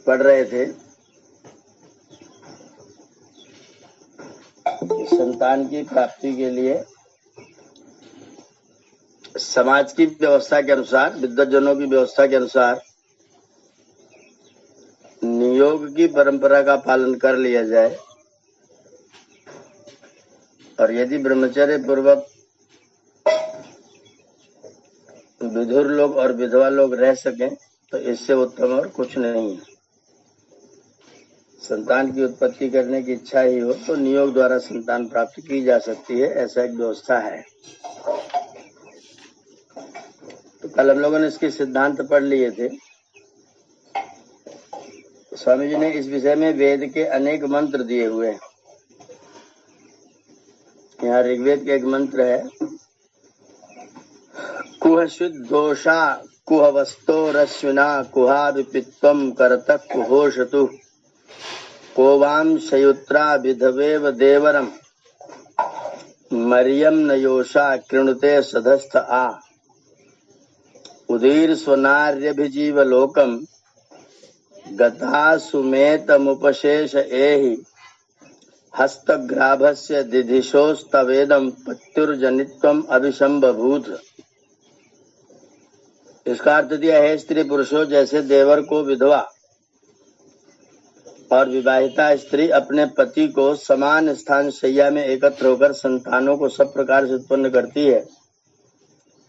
पढ़ रहे थे संतान की प्राप्ति के लिए समाज की व्यवस्था के अनुसार, विद्वज्जनों की व्यवस्था के अनुसार नियोग की परंपरा का पालन कर लिया जाए और यदि ब्रह्मचर्य पूर्वक विधुर लोग और विधवा लोग रह सकें तो इससे उत्तम और कुछ नहीं है। संतान की उत्पत्ति करने की इच्छा ही हो तो नियोग द्वारा संतान प्राप्त की जा सकती है, ऐसा एक व्यवस्था है। तो कल हम लोगों ने इसके सिद्धांत पढ़ लिए थे। स्वामी जी ने इस विषय में वेद के अनेक मंत्र दिए हुए हैं। यहाँ ऋग्वेद के एक मंत्र है, कुह शुद्धोषा कुह वस्तो रश्विना कुहा विपित्वम करतः कुहोषतु कोवाम शयुत्रा विधवेव देवरम मरियम नयोषा कृणुते सधस्थ आ उदीर स्वनार्यभिजीव लोकम गता सुमेतमुपशेष एहि हस्तग्राभस्य दिधिशोस्तवेदम पत्युर्जनित्वम अभिसंबभूत। इसका अर्थ दिया है, स्त्री पुरुषों जैसे देवर को विधवा और विवाहिता स्त्री अपने पति को समान स्थान शैया में एकत्र होकर संतानों को सब प्रकार से उत्पन्न करती है,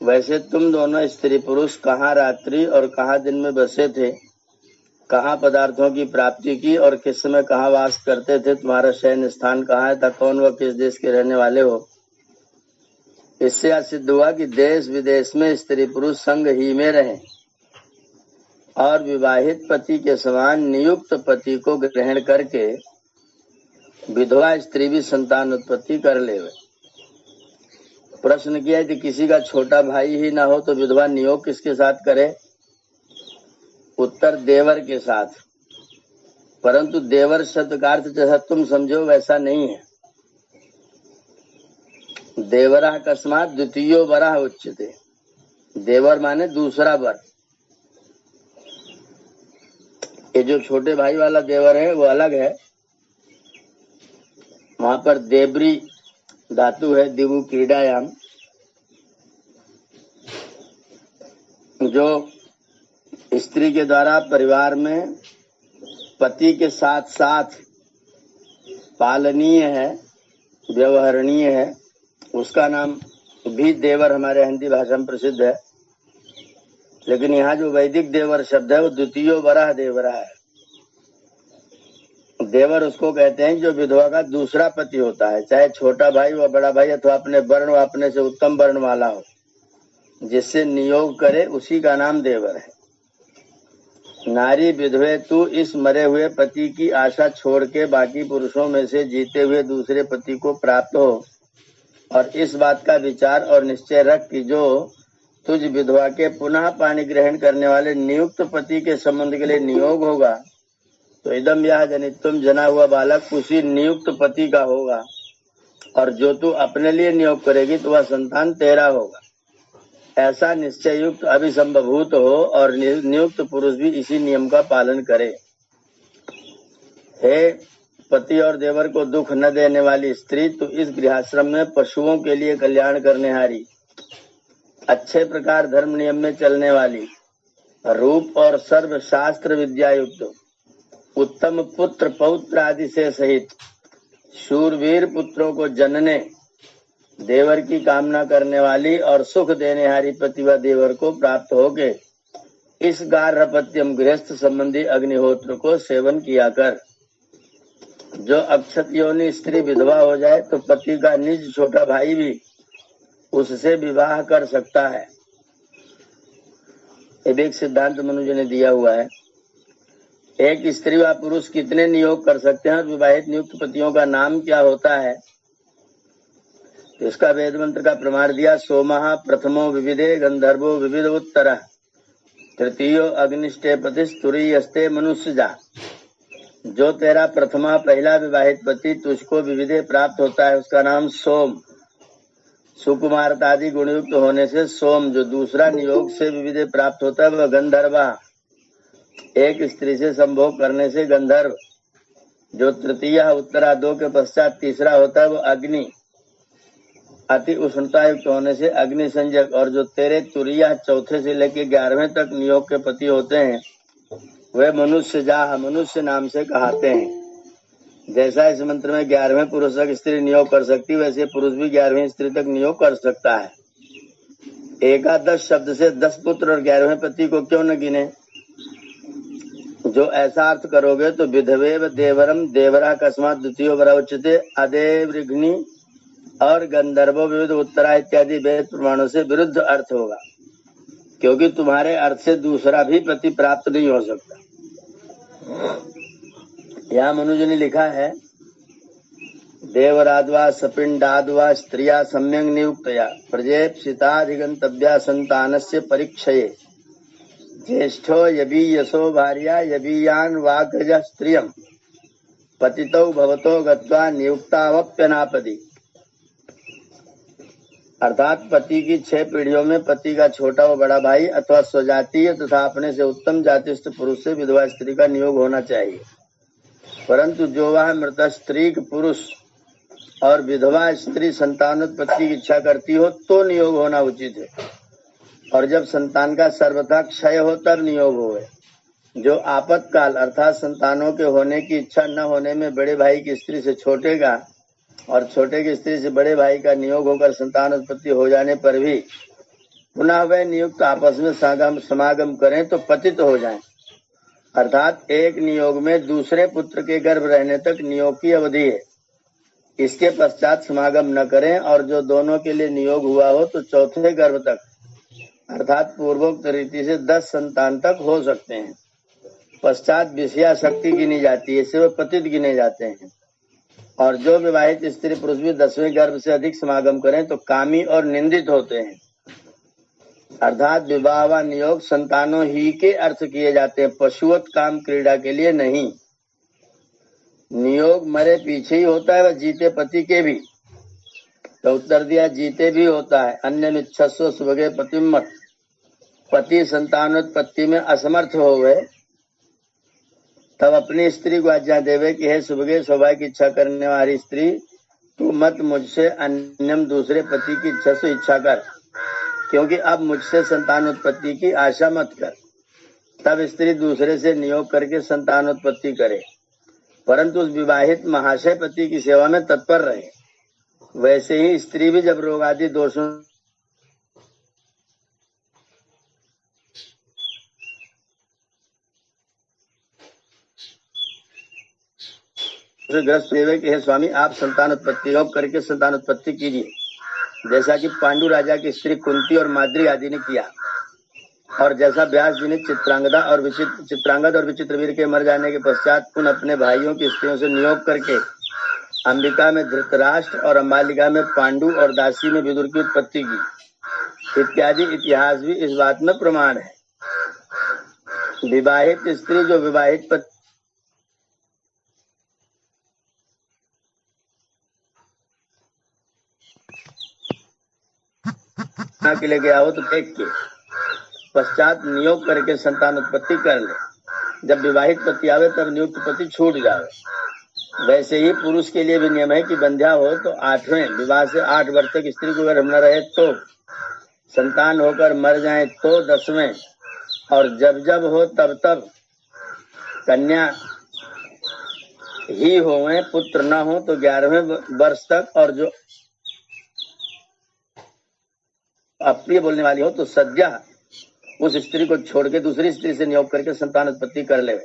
वैसे तुम दोनों स्त्री पुरुष कहाँ रात्रि और कहाँ दिन में बसे थे, कहाँ पदार्थों की प्राप्ति की और किस समय कहाँ वास करते थे, तुम्हारा शयन स्थान कहाँ था, कौन व किस देश के रहने वाले हो। इससे यह सिद्ध हुआ कि देश विदेश में स्त्री पुरुष संग ही में रहें और विवाहित पति के समान नियुक्त पति को ग्रहण करके विधवा स्त्री भी संतान उत्पत्ति कर ले। प्रश्न किया कि किसी का छोटा भाई ही ना हो तो विधवा नियोग किसके साथ करे? उत्तर, देवर के साथ। परंतु देवर शब्द का अर्थ जैसा तुम समझो वैसा नहीं है। देवरा अकस्मात द्वितीयो वरा उच्यते। देवर माने दूसरा वर। ये जो छोटे भाई वाला देवर है वो अलग है। वहां पर देवरी धातु है, दिवु क्रीडायाम, जो स्त्री के द्वारा परिवार में पति के साथ साथ पालनीय है, व्यवहारणीय है, उसका नाम भी देवर हमारे हिंदी भाषा में प्रसिद्ध है। लेकिन यहाँ जो वैदिक देवर शब्द है वो द्वितीय वराह देवरा है। देवर उसको कहते हैं जो विधवा का दूसरा पति होता है, चाहे छोटा भाई व बड़ा भाई अथवा अपने वर्ण व अपने से उत्तम वर्ण वाला हो, जिससे नियोग करे उसी का नाम देवर है। नारी विधवे तू इस मरे हुए पति की आशा छोड़ के बाकी पुरुषों में से जीते हुए दूसरे पति को प्राप्त हो और इस बात का विचार और निश्चय रख कि जो तुझ विधवा के पुनः पानी ग्रहण करने वाले नियुक्त पति के संबंध के लिए नियोग होगा तो इदम यह जनित्वम जना हुआ बालक उसी नियुक्त पति का होगा, और जो तू अपने लिए नियोग करेगी तो वह संतान तेरा होगा। ऐसा निश्चय युक्त अभिसंभूत हो और नियुक्त पुरुष भी इसी नियम का पालन करे। हे पति और देवर को दुख न देने वाली स्त्री, तो इस गृहाश्रम में पशुओं के लिए कल्याण करने हारी, अच्छे प्रकार धर्म नियम में चलने वाली, रूप और सर्व शास्त्र विद्या युक्त, उत्तम पुत्र पौत्र आदि से सहित शूरवीर पुत्रों को जनने, देवर की कामना करने वाली और सुख देने हारी प्रतिभा देवर को प्राप्त होके इस गार्हपत्यम गृहस्थ संबंधी अग्निहोत्र को सेवन किया कर। जो अक्षत योनि स्त्री विधवा हो जाए तो पति का निज छोटा भाई भी उससे विवाह कर सकता है। एक सिद्धांत मनुजी ने दिया हुआ है। एक स्त्री व पुरुष कितने नियोग कर सकते हैं और विवाहित नियुक्त पतियों का नाम क्या होता है? इसका वेद मंत्र का प्रमाण दिया। सोमः प्रथमो विविधे गंधर्वो विविध उत्तर तृतीयो अग्निष्टे पतिस्तुरीयस्ते मनुष्यजा। जो तेरा प्रथमा पहला विवाहित पति तुझको विविधे प्राप्त होता है उसका नाम सोम, सुकुमारता आदि गुणयुक्त होने से सोम। जो दूसरा नियोग से विविधे प्राप्त होता है वह गंधर्वा, एक स्त्री से संभोग करने से गंधर्व, जो तृतीय उत्तरादो के पश्चात तीसरा होता है वो अग्नि, अति उष्णता युक्त होने से अग्नि संजक, और जो तेरे तुरिया चौथे से लेकर 11वें तक नियोग के पति होते हैं वे मनुष्य जाह, मनुष्य नाम से कहते हैं। जैसा इस मंत्र में 11वें पुरुष तक स्त्री नियोग कर सकती, वैसे पुरुष भी 11वीं स्त्री तक नियोग कर सकता है। एकादश शब्द से 10 पुत्र और 11वें पति को क्यों न गिने? जो ऐसा अर्थ करोगे तो विधवेव देवरम देवरा कस्मात द्वितीय बरा उच्चते अदेवृग्नि और गंधर्वो विविध उत्तरा इत्यादि वेद प्रमाणों से विरुद्ध अर्थ होगा, क्योंकि तुम्हारे अर्थ से दूसरा भी पति प्राप्त नहीं हो सकता। यहाँ मनुज ने लिखा है देवराद्वा सपिंडाद्वा स्त्रिया सम्यक नियुक्तया प्रजेप्सिताधिगंतव्या संतानस्य परीक्षये ज्येष्ठो यबीयसो भार्या यबीयान वाग्रज स्त्रियम पतितौ भवतो गत्वा नियुक्तावप्यनापदी। अर्थात पति की 6 पीढ़ियों में पति का छोटा व बड़ा भाई अथवा स्वजातीय तथा अपने से उत्तम जातिस्थ पुरुष से विधवा स्त्री का नियोग होना चाहिए, परंतु जो वह मृत स्त्री पुरुष और विधवा स्त्री संतानोत्पत्ति की इच्छा करती हो तो नियोग होना उचित है, और जब संतान का सर्वथा क्षय हो तब नियोग होए। जो आपातकाल अर्थात संतानों के होने की इच्छा न होने में बड़े भाई की स्त्री से छोटे का और छोटे की स्त्री से बड़े भाई का नियोग होकर संतान उत्पत्ति हो जाने पर भी पुनः वे नियुक्त आपस में समागम करें तो पतित हो जाएं। अर्थात एक नियोग में दूसरे पुत्र के गर्भ रहने तक नियोग की अवधि है, इसके पश्चात समागम न करें, और जो दोनों के लिए नियोग हुआ हो तो चौथे गर्भ तक अर्थात पूर्वोक्त रीति से 10 संतान तक हो सकते हैं। पश्चात विषया शक्ति गिनी जाती है, इससे वे पतित गिने जाते हैं। और जो विवाहित स्त्री पुरुष भी 10वें गर्भ से अधिक समागम करें तो कामी और निंदित होते हैं। अर्थात विवाह व नियोग संतानों ही के अर्थ किए जाते हैं, पशुवत काम क्रीड़ा के लिए नहीं। नियोग मरे पीछे ही होता है, वह जीते पति के भी। तो उत्तर दिया जीते भी होता है। अन्य मिच्छस्व सुभगे पतिमत, पति संतानोत्पत्ति में असमर्थ हो गए तब अपनी स्त्री को आज्ञा देवे कि हे सुभगे सौभाग्य की इच्छा करने वाली स्त्री, तू मत मुझसे अन्यम दूसरे पति की इच्छा से इच्छा कर, क्योंकि अब मुझसे संतानोत्पत्ति की आशा मत कर। तब स्त्री दूसरे से नियोग करके संतानोत्पत्ति करे, परंतु उस विवाहित महाशय पति की सेवा में तत्पर रहे। वैसे ही स्त्री भी जब रोग आदि दोषों ग्रस्त हुए कि हे स्वामी आप संतान उत्पत्ति योग करके संतान उत्पत्ति कीजिए, जैसा कि पांडु राजा की स्त्री कुंती और माद्री आदि ने किया, और जैसा व्यास जी ने चित्रांगद और विचित्रवीर के मर जाने के पश्चात उन अपने भाइयों की स्त्रियों से नियोग करके अंबिका में धृतराष्ट्र और अंबालिका में पांडु और दासी में विदुर की उत्पत्ति की इत्यादि इतिहास भी इस बात में प्रमाण है। विवाहित स्त्री जो विवाहित पति के लिए गया हो तो देख के पश्चात नियोग करके संतान उत्पत्ति कर ले। जब विवाहित पति आवे तब नियुक्त पति छूट जावे। वैसे ही पुरुष के लिए भी नियम है कि बंध्या हो तो 8वें विवाह से 8 वर्ष तक स्त्री को गर्भ न रहे तो, संतान होकर मर जाए तो 10वें, और जब जब हो तब तब कन्या ही हो, पुत्र न हो तो 11वें वर्ष तक, और जो अप्रिय बोलने वाली हो तो सद्या उस स्त्री को छोड़ के दूसरी स्त्री से नियोग करके संतान उत्पत्ति कर ले।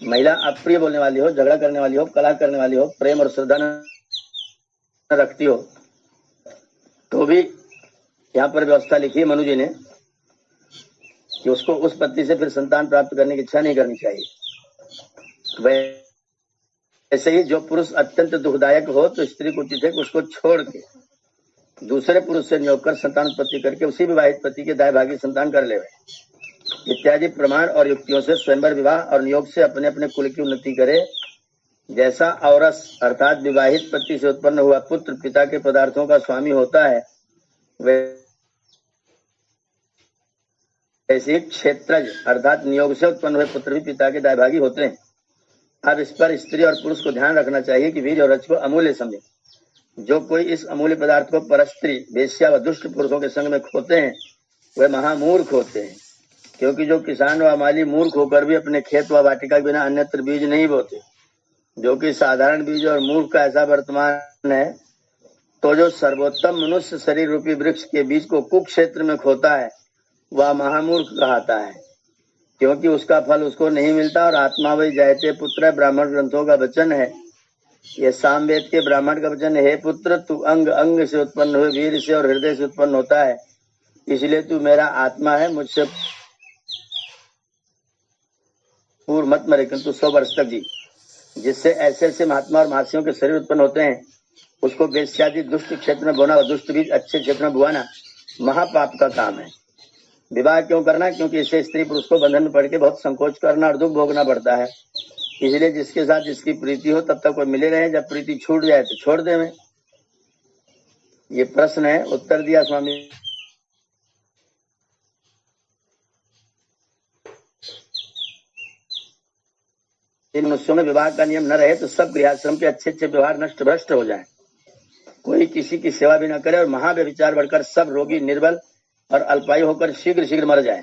महिला अप्रिय बोलने वाली हो, झगड़ा करने वाली हो, कलह करने वाली हो, प्रेम और श्रद्धा न रखती हो तो भी यहाँ पर व्यवस्था लिखी है मनु जी ने कि उसको उस पति से फिर संतान प्राप्त करने की इच्छा नहीं करनी चाहिए। वैसे ही जो पुरुष अत्यंत दुखदायक हो तो स्त्री को उचित है कि उसको छोड़ के दूसरे पुरुष से नियोग कर संतान उत्पत्ति करके उसी विवाहित पति के दाय भागी संतान कर ले इत्यादि प्रमाण और युक्तियों से स्वयंवर विवाह और नियोग से अपने अपने कुल की उन्नति करे। जैसा औरस अर्थात विवाहित पति से उत्पन्न हुआ पुत्र पिता के पदार्थों का स्वामी होता है, ऐसे क्षेत्रज अर्थात नियोग से उत्पन्न हुए पुत्र भी पिता के दायभागी होते हैं। अब इस पर स्त्री और पुरुष को ध्यान रखना चाहिए कि वीर्य और रज को अमूल्य समझे। जो कोई इस अमूल्य पदार्थ को परस्त्री, वेश्या व दुष्ट पुरुषों के संग में खोते हैं वे महामूर्ख होते हैं, क्योंकि जो किसान व माली मूर्ख होकर भी अपने खेत व वाटिका के बिना अन्यत्र बीज नहीं बोते, जो कि साधारण बीज और मूर्ख का ऐसा वर्तमान है, तो जो सर्वोत्तम मनुष्य शरीर रूपी वृक्ष के बीज को कुक्षेत्र में खोता है वह महामूर्ख कहलाता है, क्योंकि उसका फल उसको नहीं मिलता। और आत्मा वही जायते पुत्र ब्राह्मण ग्रंथों का वचन है, यह सामवेद के ब्राह्मण का वचन है, हे पुत्र तू अंग अंग से उत्पन्न हुए वीर से और हृदय से उत्पन्न होता है, इसलिए तू मेरा आत्मा है, मुझसे पूर्व मत मरे किंतु 100 वर्ष तक जी। जिससे ऐसे ऐसे महात्मा और महासियों के शरीर उत्पन्न होते हैं उसको वेश्यादि दुष्ट क्षेत्र में बोना और दुष्ट बीज अच्छे क्षेत्र में बुआना महापाप का काम है। विवाह क्यों करना? क्योंकि इससे स्त्री पुरुष को बंधन में पड़ के बहुत संकोच करना और दुख भोगना पड़ता है। इसलिए जिसके साथ जिसकी प्रीति हो तब तक वो मिले रहे, जब प्रीति छूट जाए तो छोड़ दे। में ये प्रश्न है, उत्तर दिया स्वामी इन मनुष्यों में विवाह का नियम न रहे तो सब गृहस्थाश्रम के अच्छे अच्छे व्यवहार नष्ट भ्रष्ट हो जाए, कोई किसी की सेवा भी न करे और महाव्यभिचार बढ़कर सब रोगी निर्बल और अल्पायु होकर शीघ्र शीघ्र मर जाए,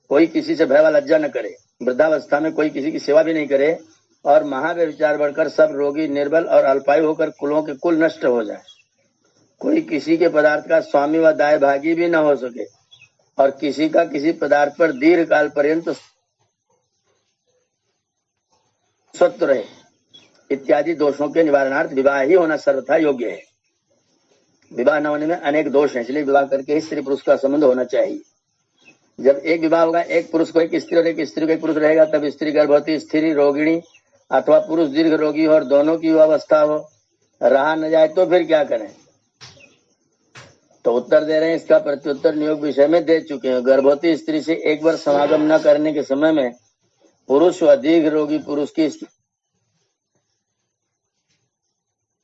कोई किसी से भय व लज्जा न करे, वृद्धावस्था में कोई किसी की सेवा भी नहीं करे और महाव्यभिचार बढ़कर सब रोगी निर्बल और अल्पायु होकर कुलों के कुल नष्ट हो जाए, कोई किसी के पदार्थ का स्वामी व दाय भागी भी न हो सके और किसी का किसी पदार्थ पर दीर्घ काल पर्यंत स्वतः रहे इत्यादि दोषों के निवारणार्थ विवाह ही होना सर्वथा योग्य है। विवाह न होने में अनेक दोष हैं, इसलिए विवाह करके ही स्त्री पुरुष का संबंध होना चाहिए। जब एक विवाह होगा, एक पुरुष को एक स्त्री और एक स्त्री को एक पुरुष रहेगा, तब स्त्री गर्भवती स्त्री रोगिणी अथवा पुरुष दीर्घ रोगी हो और दोनों की अवस्था हो, रहा न जाए तो फिर क्या करें? तो उत्तर दे रहे हैं, इसका प्रत्युत्तर नियोग विषय में दे चुके हैं। गर्भवती स्त्री से एक बार समागम न करने के समय में पुरुष व दीर्घ रोगी पुरुष की स्त्री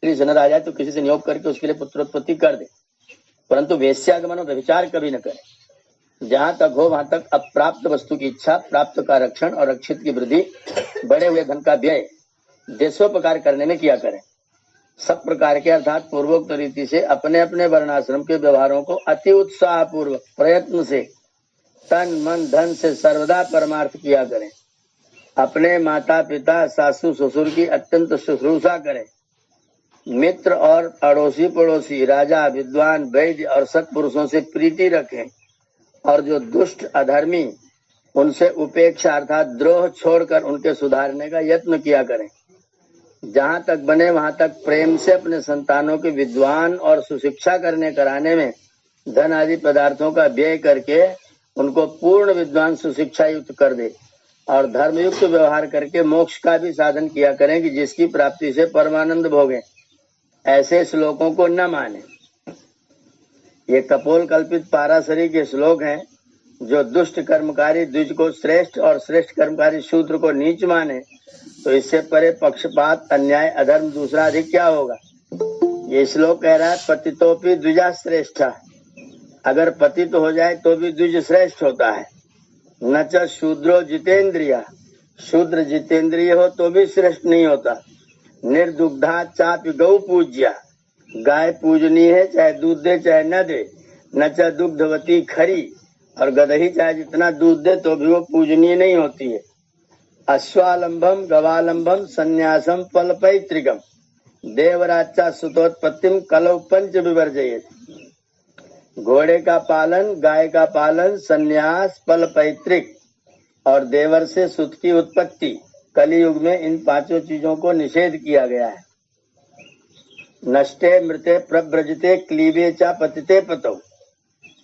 से न रह जाए तो किसी से नियोग करके उसके लिए पुत्रोत्पत्ति कर दे, परंतु वेश्यागमन और व्यभिचार कभी न करे। जहां तक हो वहां तक अप्राप्त वस्तु की इच्छा, प्राप्त का रक्षण और रक्षित की वृद्धि, बढ़े हुए धन का व्यय देशोपकार करने में किया करें। सब प्रकार के अर्थात पूर्वोक्त रीति से अपने अपने वर्णाश्रम के व्यवहारों को अति उत्साह पूर्वक प्रयत्न से तन मन धन से सर्वदा परमार्थ किया करें। अपने माता पिता सासू ससुर की अत्यंत शुश्रूषा करें। मित्र और अड़ोसी पड़ोसी, राजा विद्वान वैद्य और सत्पुरुषों से प्रीति रखें और जो दुष्ट अधर्मी उनसे उपेक्षा अर्थात द्रोह छोड़कर उनके सुधारने का यत्न किया करें। जहां तक बने वहां तक प्रेम से अपने संतानों के विद्वान और सुशिक्षा करने कराने में धन आदि पदार्थों का व्यय करके उनको पूर्ण विद्वान सुशिक्षा युक्त कर दे और धर्मयुक्त व्यवहार करके मोक्ष का भी साधन किया करें कि जिसकी प्राप्ति से परमानंद भोगें। ऐसे श्लोकों को न माने। ये कपोल कल्पित पाराशरी के श्लोक हैं। जो दुष्ट कर्मकारी द्विज को श्रेष्ठ और श्रेष्ठ कर्मकारी शूद्र को नीच माने तो इससे परे पक्षपात अन्याय अधर्म दूसरा अधिक क्या होगा। ये श्लोक कह रहा है पतितोपि द्विजा श्रेष्ठ, अगर पतित हो जाए तो भी द्विज श्रेष्ठ होता है। न च शूद्रो जितेंद्रिया, शूद्र जितेंद्रिय हो तो भी श्रेष्ठ नहीं होता। निर्दुग्धा चापि गौ पूज्या, गाय पूजनीय है चाहे दूध दे चाहे न दे। न च दुग्धवती खरी, और गदही चाहे जितना दूध दे तो भी वो पूजनीय नहीं होती है। अश्वालंबम गवालंबम संन्यासम फल पैतृकम, देवराचा सुतोत्पत्तिम कलौ पंच विवर्जयेत्। घोड़े का पालन, गाय का पालन, संन्यास, फल पैतृक और देवर से सुत की उत्पत्ति, कलियुग में इन पांचों चीजों को निषेध किया गया है। नष्टे मृते प्रव्रजते क्लीबे चा पतिते पतौ,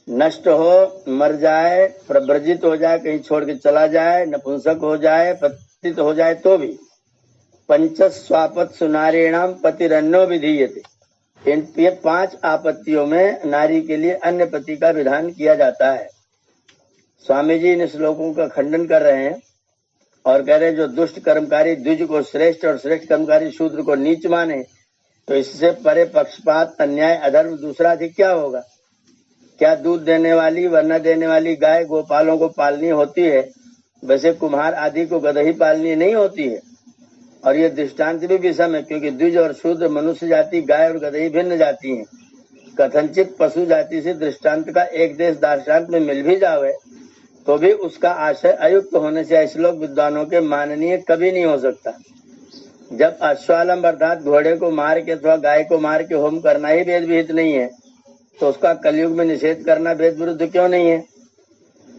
नष्ट हो मर जाए, प्रव्रजित हो जाए कहीं छोड़ के चला जाए, नपुंसक हो जाए, पतित हो जाए तो भी। पंचस्वापत सुनारेणाम पतिरन्नो विधीयते, इन 5 आपत्तियों में नारी के लिए अन्य पति का विधान किया जाता है। स्वामी जी इन श्लोकों का खंडन कर रहे हैं और कह रहे हैं जो दुष्ट कर्मकारी द्विज को श्रेष्ठ और श्रेष्ठ कर्मकारी शूद्र को नीच माने तो इससे परे पक्षपात अन्याय अधर्म दूसरा अधिक क्या होगा। क्या दूध देने वाली वरना देने वाली गाय गोपालों को पालनी होती है, वैसे कुम्हार आदि को गदही पालनी नहीं होती है। और ये दृष्टांत भी विषम है, क्योंकि द्विज और शूद्र मनुष्य जाति गाय और गदही भिन्न जाति हैं। कथनचित पशु जाति से दृष्टांत का एक देश दार्ष्टान्त में मिल भी जावे तो भी उसका आशय अयुक्त होने से श्लोक विद्वानों के माननीय कभी नहीं हो सकता। जब अश्वालंब अर्थात घोड़े को मार के अथवा गाय को मार के होम करना ही वेद विहित नहीं है, तो उसका कलयुग में निषेध करना वेद विरुद्ध क्यों नहीं है?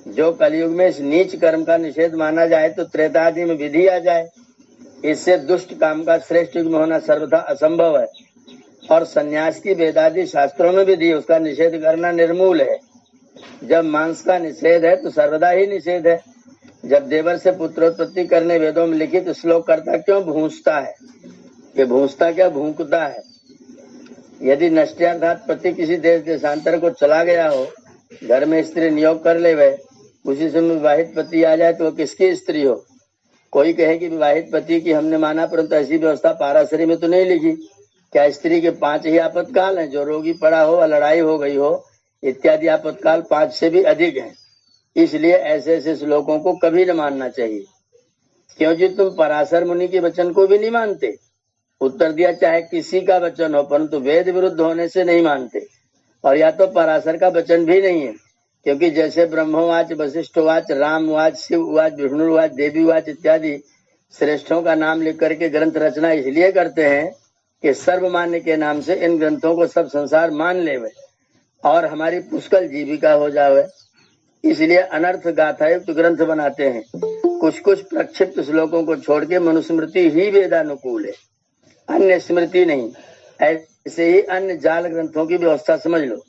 जो कलयुग में इस नीच कर्म का निषेध माना जाए तो त्रेता आदि में विधि आ जाए। इससे दुष्ट काम का श्रेष्ठ युग में होना सर्वथा असंभव है। और संन्यास की वेदादि शास्त्रों में विधि, उसका निषेध करना निर्मूल है। जब मांस का निषेध है तो सर्वदा ही निषेध है। जब देवर से पुत्रोत्पत्ति करने वेदों में लिखित श्लोक करता क्यों भूंसता है? ये भूंसता क्या, भूंकता है। यदि नष्टार्थात पति किसी देश देशांतर को चला गया हो, घर में स्त्री नियोग कर ले वह, उसी समय विवाहित पति आ जाए तो वो किसकी स्त्री हो? कोई कहे कि विवाहित पति की हमने माना, परंतु ऐसी व्यवस्था पाराशरी में तो नहीं लिखी। क्या स्त्री के 5 ही आपातकाल हैं? जो रोगी पड़ा हो, लड़ाई हो गई हो इत्यादि आपातकाल 5 से भी अधिक हैं। इसलिए ऐसे ऐसे श्लोकों को कभी न मानना चाहिए। क्यों जी, तुम पराशर मुनि के वचन को भी नहीं मानते? उत्तर दिया चाहे किसी का वचन हो, परंतु वेद विरुद्ध होने से नहीं मानते। और या तो पराशर का वचन भी नहीं है, क्योंकि जैसे ब्रह्मवाच, वशिष्ठवाच, रामवाच, शिववाच, विष्णुवाच, देवीवाच इत्यादि श्रेष्ठों का नाम लिख करके ग्रंथ रचना इसलिए करते हैं कि सर्वमान्य के नाम से इन ग्रंथों को सब संसार मान लेवे और हमारी पुष्कल जीविका हो जावे। इसलिए अनर्थ गाथायुक्त ग्रंथ बनाते हैं। कुछ कुछ प्रक्षिप्त श्लोकों को छोड़ के मनुस्मृति ही वेदानुकूल है, अन्य स्मृति नहीं। ऐसे ही अन्य जाल ग्रंथों की व्यवस्था समझ लो।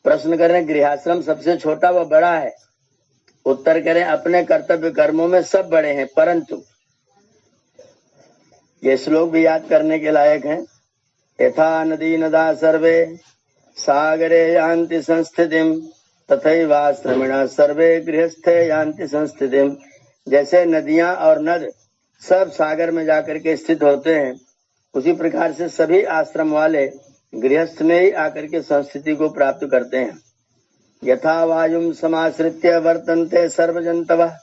प्रश्न करें गृहस्थाश्रम सबसे छोटा व बड़ा है? उत्तर करें अपने कर्तव्य कर्मों में सब बड़े हैं, परंतु ये श्लोक भी याद करने के लायक हैं। यथा नदी नदा सर्वे सागरे यान्ति संस्थितिम तथैवाश्रमिणः सर्वे गृहस्थे यान्ति संस्थितिम। जैसे नदियां और नद सब सागर में जाकर के स्थित होते हैं, उसी प्रकार से सभी आश्रम वाले गृहस्थ में ही आकर के संस्थिति को प्राप्त करते हैं। यथा वायुम समाश्रित्य वर्तन्ते सर्वजन्तवः,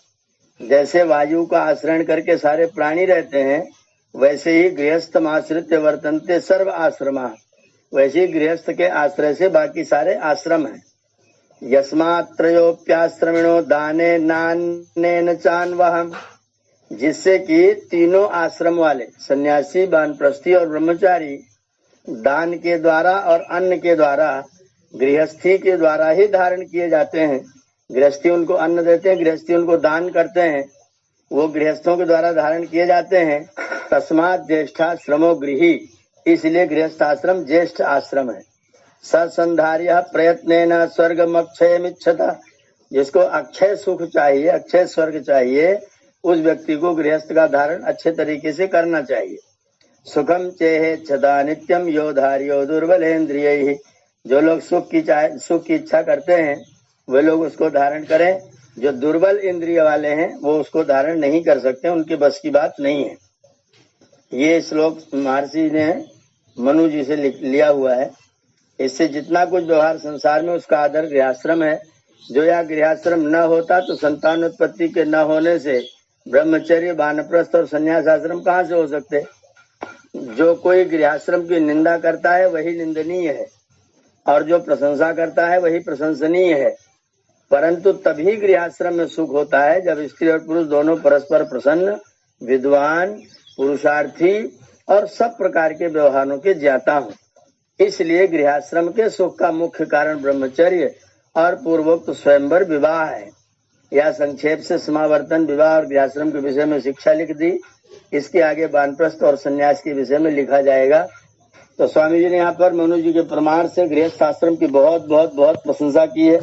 जैसे वायु का आश्रय करके सारे प्राणी रहते हैं, वैसे ही गृहस्थमाश्रित्य वर्तन्ते सर्व आश्रमा, वैसे ही गृहस्थ के आश्रय से बाकी सारे आश्रम हैं। यस्मात्रयोप्याश्रमिणो दाने नान्नेन चान्वहम्, जिससे कि तीनों आश्रम वाले सन्यासी, वानप्रस्थी और ब्रह्मचारी दान के द्वारा और अन्न के द्वारा गृहस्थी के द्वारा ही धारण किए जाते हैं। गृहस्थी उनको अन्न देते हैं, गृहस्थी उनको दान करते हैं, वो गृहस्थों के द्वारा धारण किए जाते हैं। तस्मात् ज्येष्ठाश्रमो गृही, इसलिए गृहस्थाश्रम ज्येष्ठ आश्रम है। ससंधार्य प्रयत्नेन स्वर्गमक्षयमिच्छता, जिसको अक्षय सुख चाहिए, अक्षय स्वर्ग चाहिए, उस व्यक्ति को गृहस्थ का धारण अच्छे तरीके से करना चाहिए। सुखम चेहेच्छता नित्यम यो धार्यो दुर्बलेन्द्रियैः, जो लोग सुख की इच्छा करते हैं वे लोग उसको धारण करें। जो दुर्बल इंद्रिय वाले हैं वो उसको धारण नहीं कर सकते, उनके बस की बात नहीं है। ये श्लोक महर्षि ने मनु जी से लिया हुआ है। इससे जितना कुछ व्यवहार संसार में उसका आधार गृहस्थाश्रम है। जो यह गृहस्थाश्रम न होता तो संतान उत्पत्ति के न होने से ब्रह्मचर्य, वानप्रस्थ और संन्यास आश्रम कहाँ से हो सकते? जो कोई गृहस्थाश्रम की निंदा करता है वही निंदनीय है, और जो प्रशंसा करता है वही प्रशंसनीय है। परंतु तभी गृहस्थाश्रम में सुख होता है जब स्त्री और पुरुष दोनों परस्पर प्रसन्न, विद्वान, पुरुषार्थी और सब प्रकार के व्यवहारों के ज्ञाता हों। इसलिए गृहस्थाश्रम के सुख का मुख्य कारण ब्रह्मचर्य और पूर्वोक्त स्वयंवर विवाह है। यह संक्षेप से समावर्तन, विवाह और गृहस्थाश्रम के विषय में शिक्षा लिख दी। इसके आगे वानप्रस्थ और संन्यास के विषय में लिखा जाएगा। तो स्वामी जी ने यहाँ पर मनु जी के प्रमाण से गृहस्थ आश्रम की बहुत बहुत बहुत प्रशंसा की है।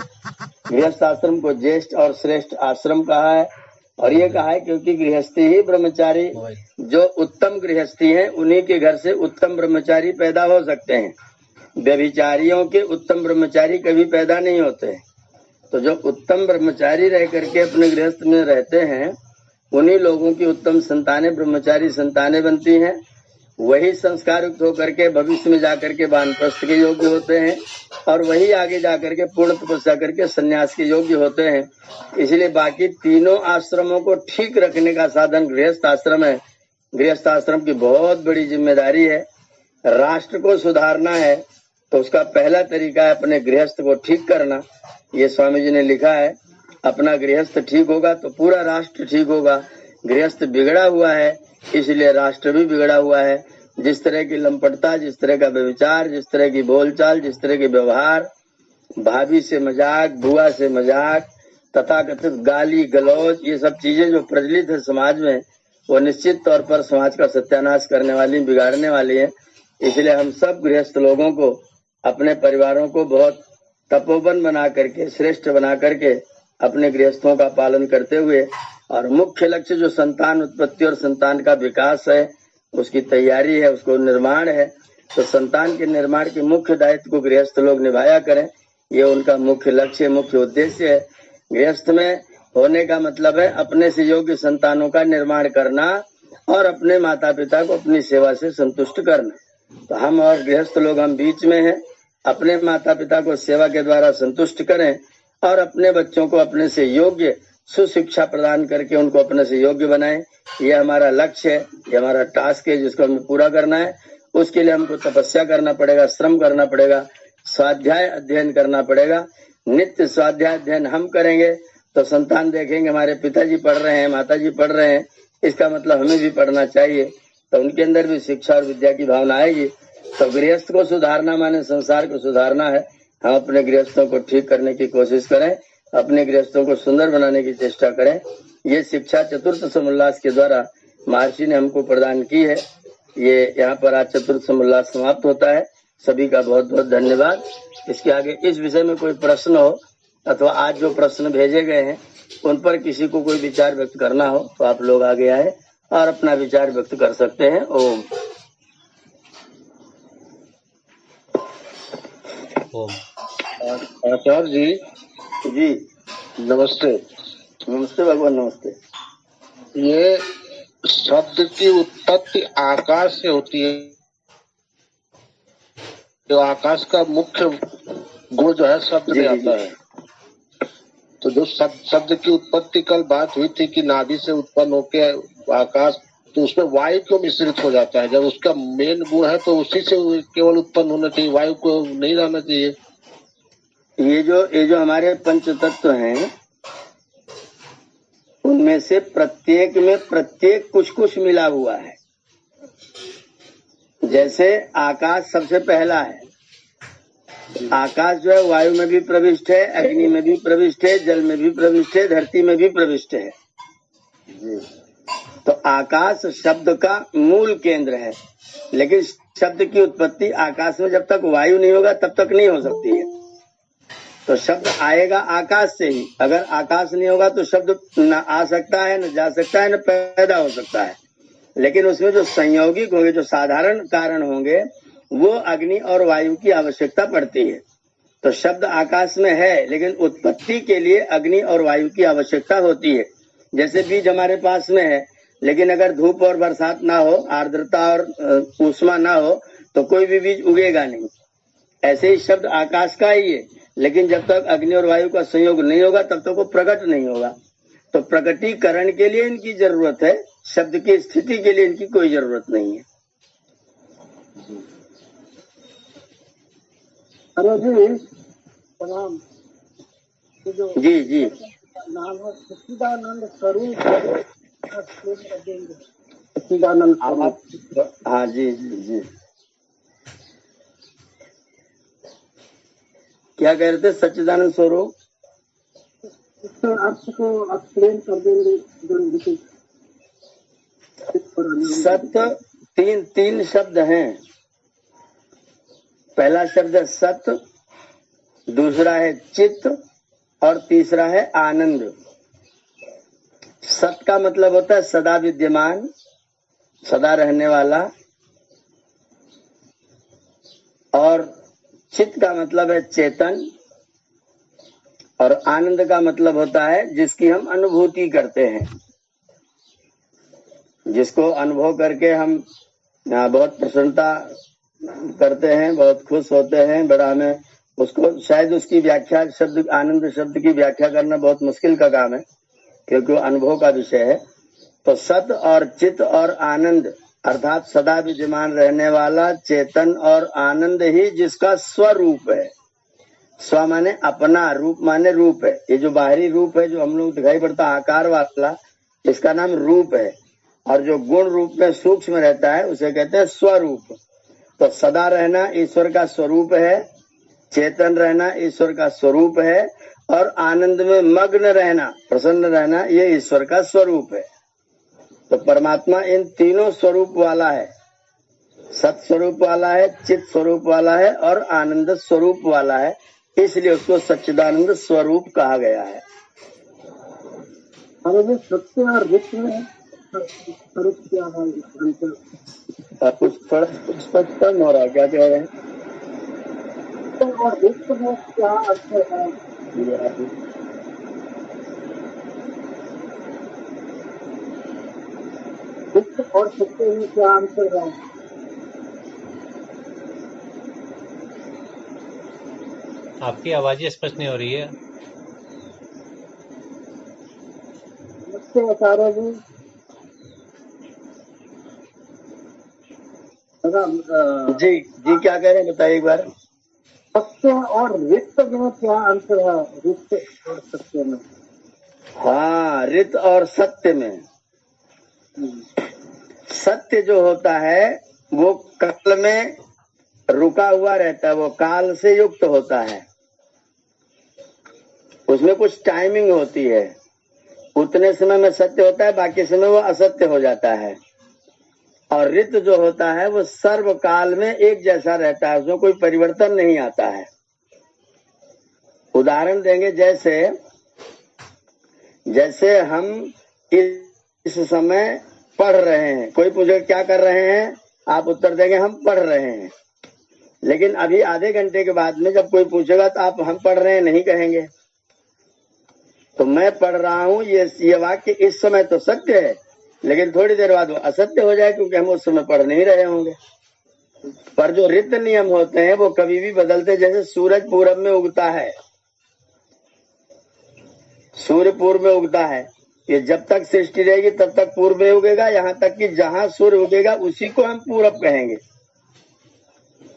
गृहस्थ आश्रम को ज्येष्ठ और श्रेष्ठ आश्रम कहा है, और ये कहा है क्योंकि गृहस्थी ही ब्रह्मचारी, जो उत्तम गृहस्थी है उन्हीं के घर से उत्तम ब्रह्मचारी पैदा हो सकते हैं। व्यभिचारियों के उत्तम ब्रह्मचारी कभी पैदा नहीं होते हैं। तो जो उत्तम ब्रह्मचारी रह करके अपने गृहस्थ में रहते हैं, उन्हीं लोगों की उत्तम संतानें ब्रह्मचारी संतानें बनती हैं। वही संस्कार युक्त होकर के भविष्य में जाकर के वानप्रस्थ के योग्य होते हैं और वही आगे जाकर के पूर्ण तपस्या करके संन्यास के योग्य होते हैं। इसलिए बाकी तीनों आश्रमों को ठीक रखने का साधन गृहस्थ आश्रम है। गृहस्थ आश्रम की बहुत बड़ी जिम्मेदारी है। राष्ट्र को सुधारना है तो उसका पहला तरीका है अपने गृहस्थ को ठीक करना। ये स्वामी जी ने लिखा है, अपना गृहस्थ ठीक होगा तो पूरा राष्ट्र ठीक होगा। गृहस्थ बिगड़ा हुआ है इसलिए राष्ट्र भी बिगड़ा हुआ है। जिस तरह की लंपटता, जिस तरह का व्यभिचार, जिस तरह की बोलचाल, जिस तरह के व्यवहार, भाभी से मजाक, बुआ से मजाक, तथाकथित गाली गलौज, ये सब चीजें जो प्रचलित है समाज में, वो निश्चित तौर पर समाज का सत्यानाश करने वाली, बिगाड़ने वाली है। इसलिए हम सब गृहस्थ लोगों को, अपने परिवारों को बहुत तपोवन बना करके, श्रेष्ठ बना करके अपने गृहस्थों का पालन करते हुए, और मुख्य लक्ष्य जो संतान उत्पत्ति और संतान का विकास है, उसकी तैयारी है, उसको निर्माण है, तो संतान के निर्माण के मुख्य दायित्व को गृहस्थ लोग निभाया करें। ये उनका मुख्य लक्ष्य, मुख्य उद्देश्य है। गृहस्थ में होने का मतलब है अपने से योग्य संतानों का निर्माण करना और अपने माता पिता को अपनी सेवा से संतुष्ट करना। तो हम और गृहस्थ लोग, हम बीच में हैं। अपने माता पिता को सेवा के द्वारा संतुष्ट करें और अपने बच्चों को अपने से योग्य सुशिक्षा प्रदान करके उनको अपने से योग्य बनाएं। ये हमारा लक्ष्य है, ये हमारा टास्क है जिसको हमें पूरा करना है। उसके लिए हमको तपस्या करना पड़ेगा, श्रम करना पड़ेगा, स्वाध्याय अध्ययन करना पड़ेगा। नित्य स्वाध्याय अध्ययन हम करेंगे तो संतान देखेंगे हमारे पिताजी पढ़ रहे हैं, माताजी पढ़ रहे हैं, इसका मतलब हमें भी पढ़ना चाहिए। तो उनके अंदर भी शिक्षा और विद्या की भावना आएगी। तो गृहस्थ को सुधारना माने संसार को सुधारना है। हम अपने गृहस्थों को ठीक करने की कोशिश करें, अपने गृहस्थों को सुंदर बनाने की चेष्टा करें। ये शिक्षा चतुर्थ समुल्लास के द्वारा महर्षि ने हमको प्रदान की है। ये यहाँ पर आज चतुर्थ समुल्लास समाप्त होता है। सभी का बहुत बहुत धन्यवाद। इसके आगे इस विषय में कोई प्रश्न हो अथवा आज जो प्रश्न भेजे गए हैं उन पर किसी को कोई विचार व्यक्त करना हो तो आप लोग आगे आए और अपना विचार व्यक्त कर सकते हैं। ओम। आचार्य जी जी नमस्ते। नमस्ते भगवान, नमस्ते। ये शब्द की उत्पत्ति आकाश से होती है, जो आकाश का मुख्य गुण जो है शब्द में आता है। तो जो शब्द की उत्पत्ति कल बात हुई थी कि नाभि से उत्पन्न होके आकाश, तो उसमें वायु क्यों मिश्रित हो जाता है? जब उसका मेन गुण है तो उसी से केवल उत्पन्न होना चाहिए, वायु को नहीं रहना चाहिए। ये जो हमारे पंच तत्व हैं उनमें से प्रत्येक में प्रत्येक कुछ कुछ मिला हुआ है। जैसे आकाश सबसे पहला है। आकाश जो है वायु में भी प्रविष्ट है, अग्नि में भी प्रविष्ट है, जल में भी प्रविष्ट है, धरती में भी प्रविष्ट है। तो आकाश शब्द का मूल केंद्र है, लेकिन शब्द की उत्पत्ति आकाश में जब तक वायु नहीं होगा तब तक नहीं हो सकती है। तो शब्द आएगा आकाश से ही। अगर आकाश नहीं होगा तो शब्द न आ सकता है, न जा सकता है, न पैदा हो सकता है। लेकिन उसमें जो संयोगिक होंगे, जो साधारण कारण होंगे, वो अग्नि और वायु की आवश्यकता पड़ती है। तो शब्द आकाश में है, लेकिन उत्पत्ति के लिए अग्नि और वायु की आवश्यकता होती है। जैसे बीज हमारे पास में है, लेकिन अगर धूप और बरसात ना हो, आर्द्रता और ऊष्मा ना हो तो कोई भी बीज उगेगा नहीं। ऐसे ही शब्द आकाश का ही है, लेकिन जब तक अग्नि और वायु का संयोग नहीं होगा तब तक वो प्रकट नहीं होगा। तो प्रकटीकरण के लिए इनकी जरूरत है, शब्द की स्थिति के लिए इनकी कोई जरूरत नहीं है। अरे जी प्रणाम। जी जी नाम है सच्चिदानंद स्वरूप। सच्चिदानंद स्वरूप। हाँ जी जी जी। क्या कह रहे थे? सच्चिदानंद स्वरूप अर्थ को एक्सप्लेन कर देंगे। सत्य तीन शब्द हैं। पहला शब्द है सत्य, दूसरा है चित्त और तीसरा है आनंद। सत्य का मतलब होता है सदा विद्यमान, सदा रहने वाला, और चित्त का मतलब है चेतन, और आनंद का मतलब होता है जिसकी हम अनुभूति करते हैं, जिसको अनुभव करके हम बहुत प्रसन्नता करते हैं, बहुत खुश होते हैं। बड़ा हमें उसको शायद उसकी व्याख्या शब्द आनंद शब्द की व्याख्या करना बहुत मुश्किल का काम है, क्योंकि वो अनुभव का विषय है। तो सत और चित और आनंद अर्थात सदा विद्यमान रहने वाला चेतन और आनंद ही जिसका स्वरूप है। स्व माने अपना, रूप माने रूप है। ये जो बाहरी रूप है जो हम लोग दिखाई पड़ता आकार वाला, इसका नाम रूप है। और जो गुण रूप में सूक्ष्म रहता है उसे कहते हैं स्वरूप। तो सदा रहना ईश्वर का स्वरूप है, चेतन रहना ईश्वर का स्वरूप है, और आनंद में मग्न रहना, प्रसन्न रहना, ये ईश्वर का स्वरूप है। तो परमात्मा इन तीनों स्वरूप वाला है, सत स्वरूप वाला है, चित स्वरूप वाला है और आनंद स्वरूप वाला है। इसलिए उसको सच्चिदानंद स्वरूप कहा गया है। अरे जी सत्य और रित में फर्क क्या है? कुछ थोड़ा स्पष्ट कम हो रहा है, क्या कह रहे हैं? सत्य और रित में क्या अंतर है? रित और सत्य में क्या अंतर है? आपकी आवाज ही स्पष्ट नहीं हो रही है। नमस्ते आचार्य जी। जी जी, क्या कह रहे हैं बताइए एक बार। सत्य और रित में क्या अंतर है? रित और सत्य में? हाँ, रित और सत्य में, सत्य जो होता है वो काल में रुका हुआ रहता है, वो काल से युक्त होता है, उसमें कुछ टाइमिंग होती है। उतने समय में सत्य होता है, बाकी समय वो असत्य हो जाता है। और रित जो होता है वो सर्वकाल में एक जैसा रहता है, उसमें कोई परिवर्तन नहीं आता है। उदाहरण देंगे, जैसे हम इस समय पढ़ रहे हैं, कोई पूछे क्या कर रहे हैं, आप उत्तर देंगे हम पढ़ रहे हैं। लेकिन अभी आधे घंटे के बाद में जब कोई पूछेगा तो आप हम पढ़ रहे हैं नहीं कहेंगे। तो मैं पढ़ रहा हूँ ये वाक्य इस समय तो सत्य है, लेकिन थोड़ी देर बाद वो असत्य हो जाए, क्योंकि हम उस समय पढ़ नहीं रहे होंगे। पर जो रित नियम होते हैं वो कभी भी बदलते। जैसे सूरज पूरब में उगता है, सूर्य पूर्व में उगता है, ये जब तक सृष्टि रहेगी तब तक पूर्व में उगेगा, यहाँ तक कि जहां सूर्य उगेगा उसी को हम पूरब कहेंगे।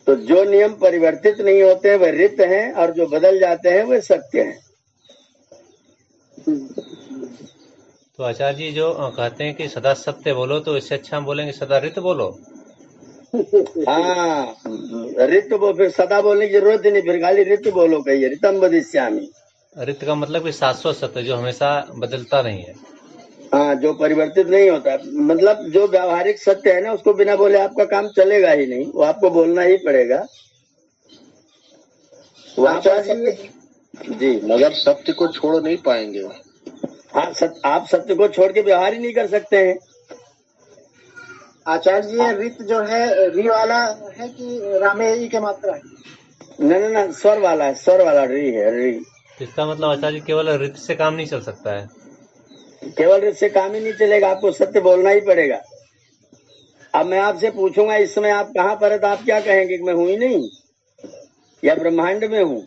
तो जो नियम परिवर्तित नहीं होते हैं वह रित हैं, और जो बदल जाते हैं वे सत्य हैं। तो आचार्य जी जो कहते हैं कि सदा सत्य बोलो, तो इससे अच्छा हम बोलेंगे सदा रित बोलो। हाँ, रित वो फिर सदा बोलने की जरूरत ही नहीं, फिर खाली रित बोलो कहिए, रितम वदिष्यामि। रित का मतलब कि शाश्वत सत्य, जो हमेशा बदलता नहीं है। हाँ, जो परिवर्तित नहीं होता, मतलब जो व्यावहारिक सत्य है ना, उसको बिना बोले आपका काम चलेगा ही नहीं, वो आपको बोलना ही पड़ेगा। जी, मगर सत्य को छोड़ नहीं पाएंगे। हाँ, आप सत्य को छोड़ के व्यवहार ही नहीं कर सकते हैं। आचार्य जी ये रित जो है री वाला है कि रामे ई के मात्रा है? न, स्वर वाला है, स्वर वाला री है, री। इसका मतलब आचार्य जी केवल रित से काम नहीं चल सकता है। केवल रित से काम ही नहीं चलेगा, आपको सत्य बोलना ही पड़ेगा। अब मैं आपसे पूछूंगा इस समय आप कहाँ पर है, तो आप क्या कहेंगे कि मैं हूं ही नहीं, या ब्रह्मांड में हूँ?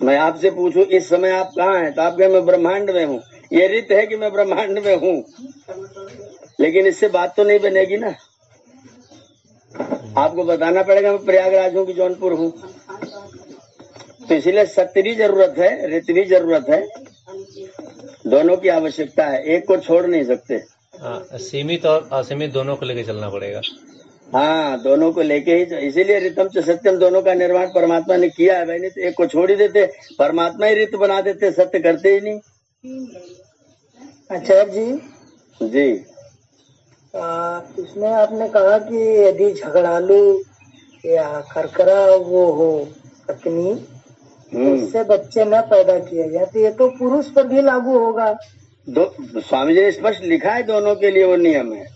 मैं आपसे पूछूं इस समय आप कहाँ हैं, तो आप कहें मैं ब्रह्मांड में हूँ। ये रित है कि मैं ब्रह्मांड में हूँ, लेकिन इससे बात तो नहीं बनेगी ना। आपको बताना पड़ेगा मैं प्रयागराज हूँ कि जौनपुर हूँ। तो इसीलिए सत्य भी जरूरत है, रित भी जरूरत है, दोनों की आवश्यकता है, एक को छोड़ नहीं सकते। सीमित और असीमित दोनों को लेकर चलना पड़ेगा। हाँ, दोनों को लेके ही, इसीलिए रितम च सत्यम दोनों का निर्माण परमात्मा ने किया है। नहीं तो एक को छोड़ ही देते, परमात्मा ही रित बना देते, सत्य करते ही नहीं। आचार्य जी इसमें आपने कहा कि यदि झगड़ालू या करकरा वो हो पत्नी, तो उससे बच्चे न पैदा किए जाए, तो ये तो पुरुष पर भी लागू होगा। स्वामी जी ने स्पष्ट लिखा है, दोनों के लिए वो नियम है।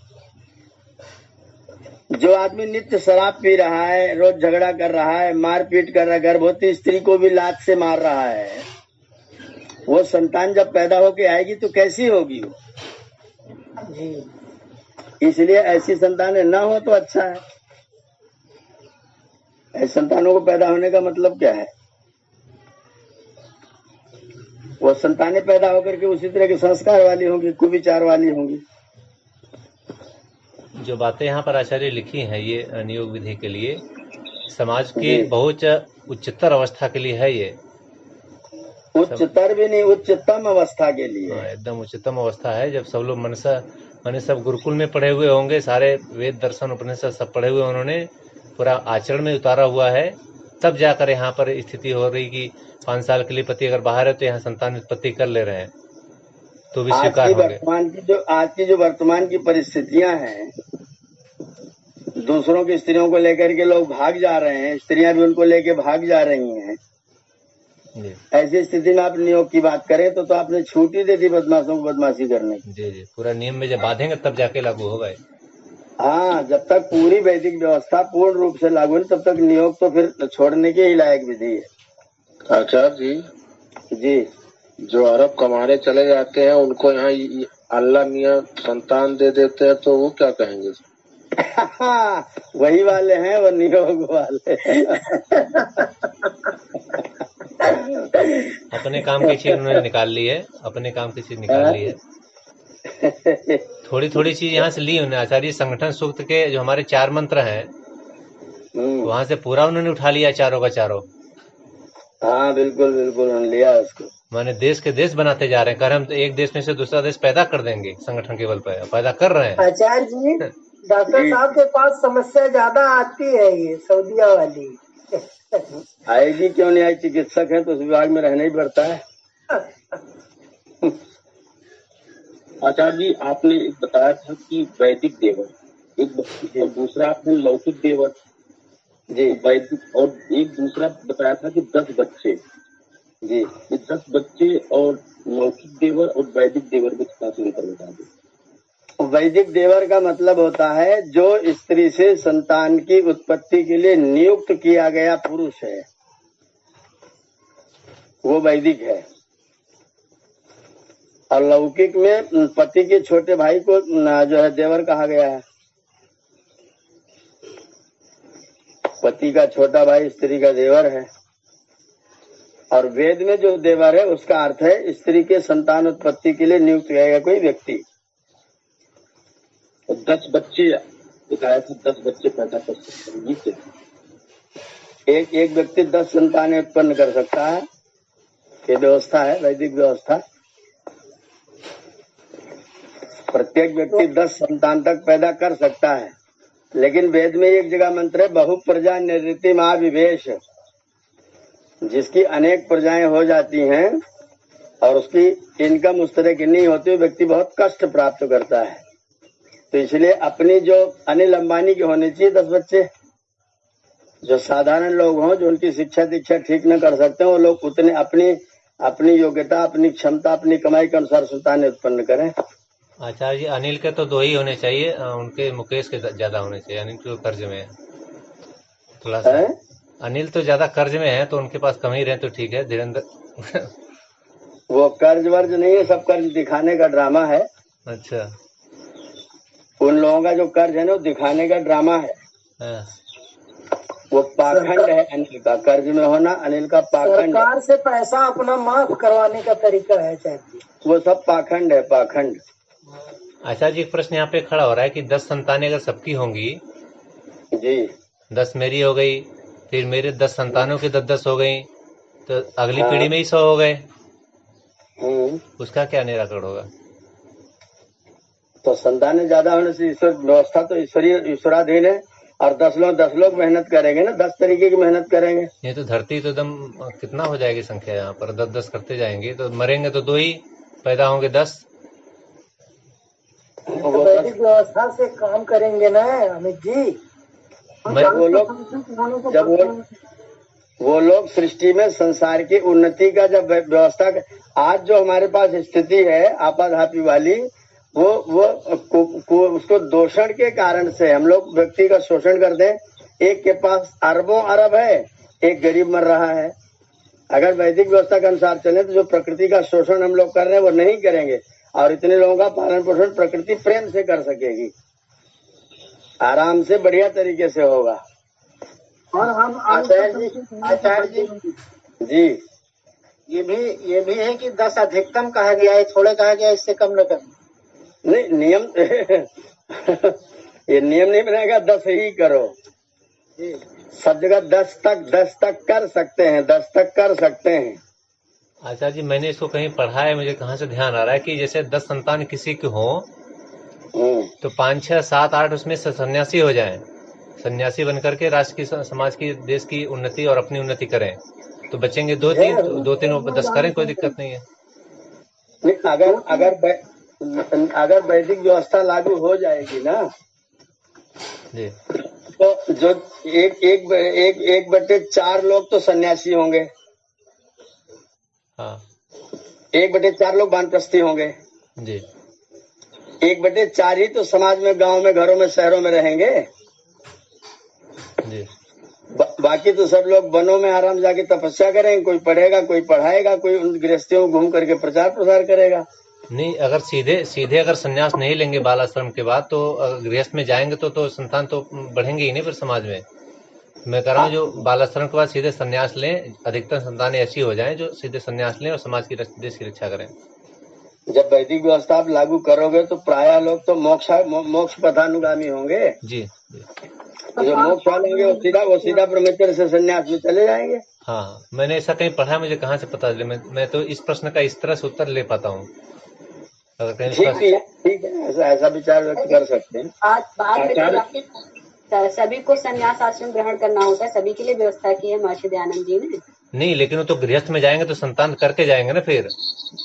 जो आदमी नित्य शराब पी रहा है, रोज झगड़ा कर रहा है, मारपीट कर रहा है, गर्भवती स्त्री को भी लात से मार रहा है, वो संतान जब पैदा होके आएगी तो कैसी होगी वो? जी इसलिए ऐसी संतानें ना हो तो अच्छा है। ऐसी संतानों को पैदा होने का मतलब क्या है? वो संतानें पैदा होकर के उसी तरह के संस्कार वाली होंगी, कुविचार वाली होंगी। जो बातें यहाँ पर आचार्य लिखी हैं ये नियोग विधि के लिए समाज की जी। बहुत उच्चतर अवस्था के लिए है ये। उच्चतर भी नहीं, उच्चतम अवस्था के लिए। हाँ, एकदम उच्चतम अवस्था है। जब सब लोग माने सब गुरुकुल में पढ़े हुए होंगे, सारे वेद दर्शन उपनिषद सब पढ़े हुए, उन्होंने पूरा आचरण में उतारा हुआ है, तब जाकर यहाँ पर स्थिति हो रही कि 5 साल के लिए पति अगर बाहर है तो यहाँ संतान उत्पत्ति कर ले रहे हैं तो भी स्वीकार होंगे। आज की जो वर्तमान की परिस्थितियां हैं, दूसरों की स्त्रियों को लेकर के लोग भाग जा रहे हैं, स्त्रियां भी उनको लेके भाग जा रही हैं। जी ऐसी स्थिति में आप नियोग की बात करें तो आपने छूट ही दे दी बदमाशों को बदमाशी करने की। जी जी, पूरा नियम में जब बांधेंगे तब जाके लागू होगा। हाँ, जब तक पूरी वैदिक व्यवस्था पूर्ण रूप से लागू नहीं तब तक नियोग तो फिर छोड़ने के ही लायक विधि है। आचार्य जी, जो अरब कमाने चले जाते हैं उनको यहाँ अल्लाह मियाँ संतान दे देते हैं तो वो क्या कहेंगे? वही वाले हैं, वो नियोग वाले। अपने काम की चीज उन्होंने निकाल ली है, अपने काम की चीज निकाल ली है। थोड़ी थोड़ी चीज यहाँ से ली उन्होंने। आचार्य संगठन सूक्त के जो हमारे 4 मंत्र हैं वहां से पूरा उन्होंने उठा लिया, चारों का चारों। हाँ बिल्कुल बिल्कुल, उन्होंने लिया उसको। माने देश के देश बनाते जा रहे हैं। कर हम तो एक देश में से दूसरा देश पैदा कर देंगे संगठन के बल पर, पैदा कर रहे हैं। आचार्य जी, डॉक्टर साहब के पास समस्या ज्यादा आती है ये सऊदिया वाली। आएगी क्यों नहीं आई? चिकित्सक है तो उस विभाग में रहना ही पड़ता है। आचार्य जी, आपने एक बताया था कि वैदिक देवर एक और दूसरा आपने लौकिक देवर जी, वैदिक, और एक दूसरा बताया था कि 10 बच्चे। जी, ये 10 बच्चे और लौकिक देवर और वैदिक देवर में कितना अंतर बता दो। वैदिक देवर का मतलब होता है जो स्त्री से संतान की उत्पत्ति के लिए नियुक्त किया गया पुरुष है, वो वैदिक है। और लौकिक में पति के छोटे भाई को जो है देवर कहा गया है। पति का छोटा भाई स्त्री का देवर है। और वेद में जो देवर है उसका अर्थ है स्त्री के संतान उत्पत्ति के लिए नियुक्त किया गया कोई व्यक्ति। 10 बच्चे बताया था, 10 बच्चे पैदा कर सकते हैं। एक व्यक्ति 10 संतानें उत्पन्न कर सकता है, ये व्यवस्था है वैदिक व्यवस्था। प्रत्येक व्यक्ति 10 संतान तक पैदा कर सकता है। लेकिन वेद में एक जगह मंत्र है बहु प्रजा निर्ऋति महाविवेश, जिसकी अनेक प्रजाएं हो जाती हैं और उसकी इनकम उस तरह की नहीं होती, व्यक्ति बहुत कष्ट प्राप्त करता है। तो इसलिए अपनी जो अनिल अंबानी के होने चाहिए 10 बच्चे। जो साधारण लोग हों, जो उनकी शिक्षा दीक्षा ठीक न कर सकते हैं, वो लोग उतने अपनी योग्यता, अपनी क्षमता, अपनी कमाई के अनुसार संतान उत्पन्न करें। आचार्य जी, अनिल के तो 2 ही होने चाहिए, उनके मुकेश के ज्यादा होने चाहिए। अनिल तो कर्ज में है थोड़ा सा। अनिल तो ज्यादा कर्ज में है तो उनके पास कम ही रहे तो ठीक है। धीरेन्द्र वो कर्ज वर्ज नहीं है, सब कर्ज दिखाने का ड्रामा है। अच्छा, उन लोगों का जो कर्ज है ना वो दिखाने का ड्रामा है। हाँ। वो पाखंड है अनिल का, कर्ज में होना अनिल का पाखंड। सरकार से पैसा अपना माफ करवाने का तरीका है चाहिए, वो सब पाखंड है, पाखंड। आचार्य जी, एक प्रश्न यहाँ पे खड़ा हो रहा है कि 10 संतानें अगर सबकी होंगी जी, 10 मेरी हो गई, फिर मेरे 10 संतानों की 10-10 हो गई, तो अगली पीढ़ी में ही 100 हो गए। उसका क्या निराकरण होगा? तो संतानें ज्यादा होने से ईश्वर व्यवस्था तो ईश्वराधीन है। और 10 लोग मेहनत करेंगे ना, 10 तरीके की मेहनत करेंगे। ये तो धरती तो एकदम कितना हो जाएगी संख्या यहाँ पर, 10-10 करते जाएंगे तो मरेंगे तो 2 ही, पैदा होंगे 10। वैदिक व्यवस्था से काम करेंगे ना अमित जी। वो लोग सृष्टि में संसार की उन्नति का जब व्यवस्था, आज जो हमारे पास स्थिति है आपाधापी वाली, वो उसको दोषण के कारण से हम लोग व्यक्ति का शोषण करते हैं। एक के पास अरबों अरब है, एक गरीब मर रहा है। अगर वैदिक व्यवस्था के अनुसार चले तो जो प्रकृति का शोषण हम लोग कर रहे हैं वो नहीं करेंगे, और इतने लोगों का पालन पोषण प्रकृति प्रेम से कर सकेगी। आराम से बढ़िया तरीके से होगा। और हम आचार्य जी ये भी है कि 10 अधिकतम कहा गया है, थोड़े कहा गया इससे कम न कर। नहीं नियम ये नियम नहीं बनाएगा 10 ही करो। सब जगह 10 तक कर सकते हैं, 10 तक कर सकते हैं। आचार्य जी मैंने इसको कहीं पढ़ा है, मुझे कहाँ से ध्यान आ रहा है कि जैसे 10 संतान किसी के हो तो 5, 6, 7, 8 उसमें से सन्यासी हो जाएं, सन्यासी बनकर के राष्ट्र की, समाज की, देश की उन्नति और अपनी उन्नति करें, तो बचेंगे 2-3 10 करें, कोई दिक्कत नहीं है। अगर वैदिक व्यवस्था लागू हो जाएगी ना जी, तो जो एक बटे 4 लोग तो सन्यासी होंगे, हाँ 1 बटे 4 लोग वानप्रस्थी होंगे, जी, 1 बटे 4 ही तो समाज में, गांव में, घरों में, शहरों में रहेंगे। जी, बाकी तो सब लोग वनों में आराम जाके तपस्या करेंगे, कोई पढ़ेगा, कोई पढ़ाएगा, कोई उन गृहस्थियों में घूम करके प्रचार प्रसार करेगा। नहीं, अगर सीधे अगर संन्यास नहीं लेंगे बाल आश्रम के बाद, तो गृहस्थ में जाएंगे तो संतान तो बढ़ेंगे ही नहीं फिर समाज में। मैं कह रहा हूँ जो बाल आश्रम के बाद सीधे संन्यास लें, अधिकतर संतानें ऐसी हो जाएं जो सीधे संन्यास लें और समाज की, देश की रक्षा करें। जब वैदिक व्यवस्था आप लागू करोगे तो प्रायः लोग तो मोक्ष पथानुगामी होंगे। जी, जो मोक्ष वाले होंगे वो सीधा ब्रह्मचर्य से संन्यास में चले जाएंगे। हाँ, मैंने ऐसा कहीं पढ़ा है, मुझे कहाँ से पता चले। मैं तो इस प्रश्न का इस तरह से उत्तर ले पाता हूँ। अगर कहीं ठीक है, ऐसा विचार व्यक्त कर सकते हैं। आज बाद में सभी को संन्यास आश्रम ग्रहण करना होता है, सभी के लिए व्यवस्था की है महर्षि दयानंद जी ने। नहीं, लेकिन वो तो गृहस्थ में जाएंगे तो संतान करके जाएंगे ना, फिर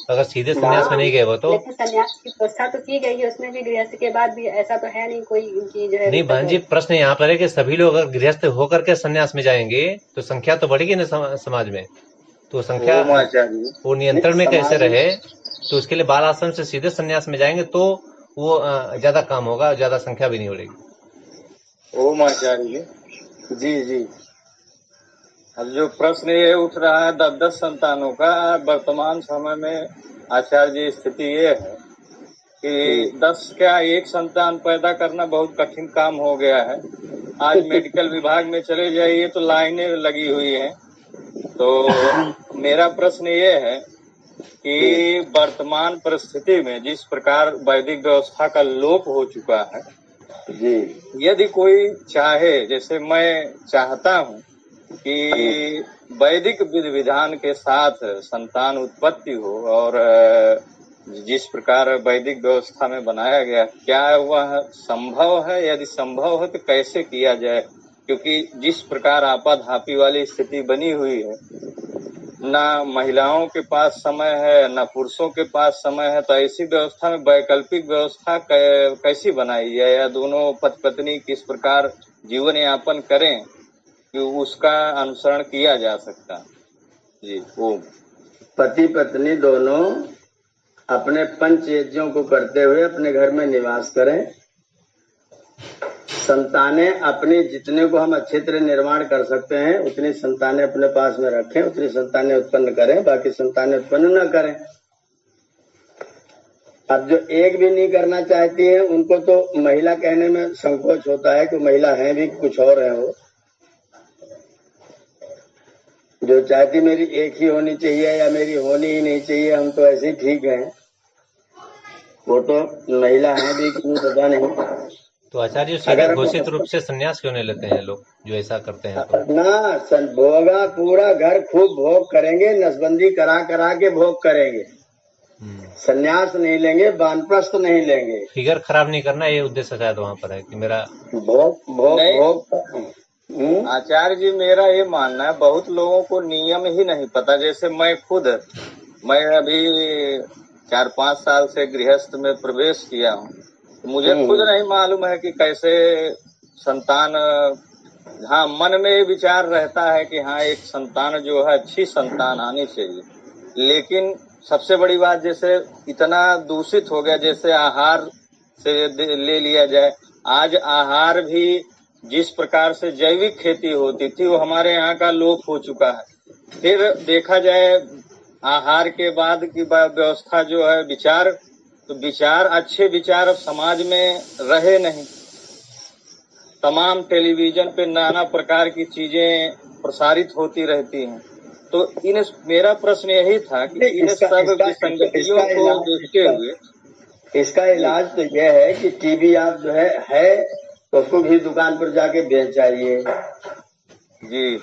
अगर सीधे संन्यास में नहीं गए वो तो। लेकिन संन्यास की व्यवस्था तो की गई है, उसमें भी गृहस्थ के बाद भी ऐसा तो है नहीं कोई चीज है। नहीं बहन जी, प्रश्न यहाँ पर है कि सभी लोग अगर गृहस्थ होकर के संन्यास में जाएंगे तो संख्या तो बढ़ेगी ना समाज में, तो संख्या वो नियंत्रण में कैसे रहे, तो उसके लिए बाल आश्रम से सीधे संन्यास में जाएंगे तो वो ज्यादा काम होगा, ज्यादा संख्या भी नहीं बढ़ेगी। ओम आचार्य जी जी। अब जो प्रश्न ये उठ रहा है 10 संतानों का, वर्तमान समय में आचार्य जी स्थिति ये है कि 10 क्या 1 संतान पैदा करना बहुत कठिन काम हो गया है। आज मेडिकल विभाग में चले जाइए तो लाइनें लगी हुई हैं। तो मेरा प्रश्न ये है कि वर्तमान परिस्थिति में जिस प्रकार वैदिक व्यवस्था का लोप हो चुका है जी, यदि कोई चाहे, जैसे मैं चाहता हूँ कि वैदिक विधि विधान के साथ संतान उत्पत्ति हो और जिस प्रकार वैदिक व्यवस्था में बनाया गया, क्या वह संभव है? यदि संभव है तो कैसे किया जाए? क्योंकि जिस प्रकार आपाधापी वाली स्थिति बनी हुई है, ना महिलाओं के पास समय है ना पुरुषों के पास समय है, तो ऐसी व्यवस्था में वैकल्पिक व्यवस्था कैसी बनाई जाए, या दोनों पति पत्नी किस प्रकार जीवन यापन करें कि उसका अनुसरण किया जा सकता। जी ओम। पति पत्नी दोनों अपने पंच यज्ञों को करते हुए अपने घर में निवास करें। संतानें अपनी जितने को हम अच्छे तरह निर्माण कर सकते हैं उतनी संतानें अपने पास में रखें, उतनी संतानें उत्पन्न करें, बाकी संतानें उत्पन्न न करें। अब जो एक भी नहीं करना चाहती है उनको तो महिला कहने में संकोच होता है कि महिला है भी कुछ और है। वो जो चाहती मेरी एक ही होनी चाहिए या मेरी होनी ही नहीं चाहिए, हम तो ऐसे ही ठीक हैं, वो तो महिला है भी कि नहीं पता नहीं। तो आचार्य सीधे घोषित रूप से संन्यास क्यों नहीं लेते हैं लोग जो ऐसा करते हैं? तो ना भोगा पूरा घर खूब भोग करेंगे, नसबंदी करा करा के भोग करेंगे, संन्यास नहीं लेंगे, वानप्रस्थ नहीं लेंगे। फिगर खराब नहीं करना, ये उद्देश्य शायद वहाँ पर है कि मेरा भोग। आचार्य जी मेरा ये मानना है, बहुत लोगों को नियम ही नहीं पता। जैसे मैं अभी 4-5 साल से गृहस्थ में प्रवेश किया हूँ, तो मुझे खुद नहीं मालूम है कि कैसे संतान। हाँ, मन में ये विचार रहता है कि हाँ एक संतान जो है अच्छी संतान आनी चाहिए, लेकिन सबसे बड़ी बात जैसे इतना दूषित हो गया, जैसे आहार से ले लिया जाए, आज आहार भी जिस प्रकार से जैविक खेती होती थी वो हमारे यहाँ का लोप हो चुका है। फिर देखा जाए आहार के बाद की व्यवस्था जो है विचार, तो विचार अच्छे विचार अब समाज में रहे नहीं। तमाम टेलीविजन पे नाना प्रकार की चीजें प्रसारित होती रहती हैं। तो मेरा प्रश्न यही था कि इन सब विसंगतियों को देखते हुए इसका इलाज तो यह है कि टीवी आप जो है तो उसको भी दुकान पर जाके बेच जाइए जी,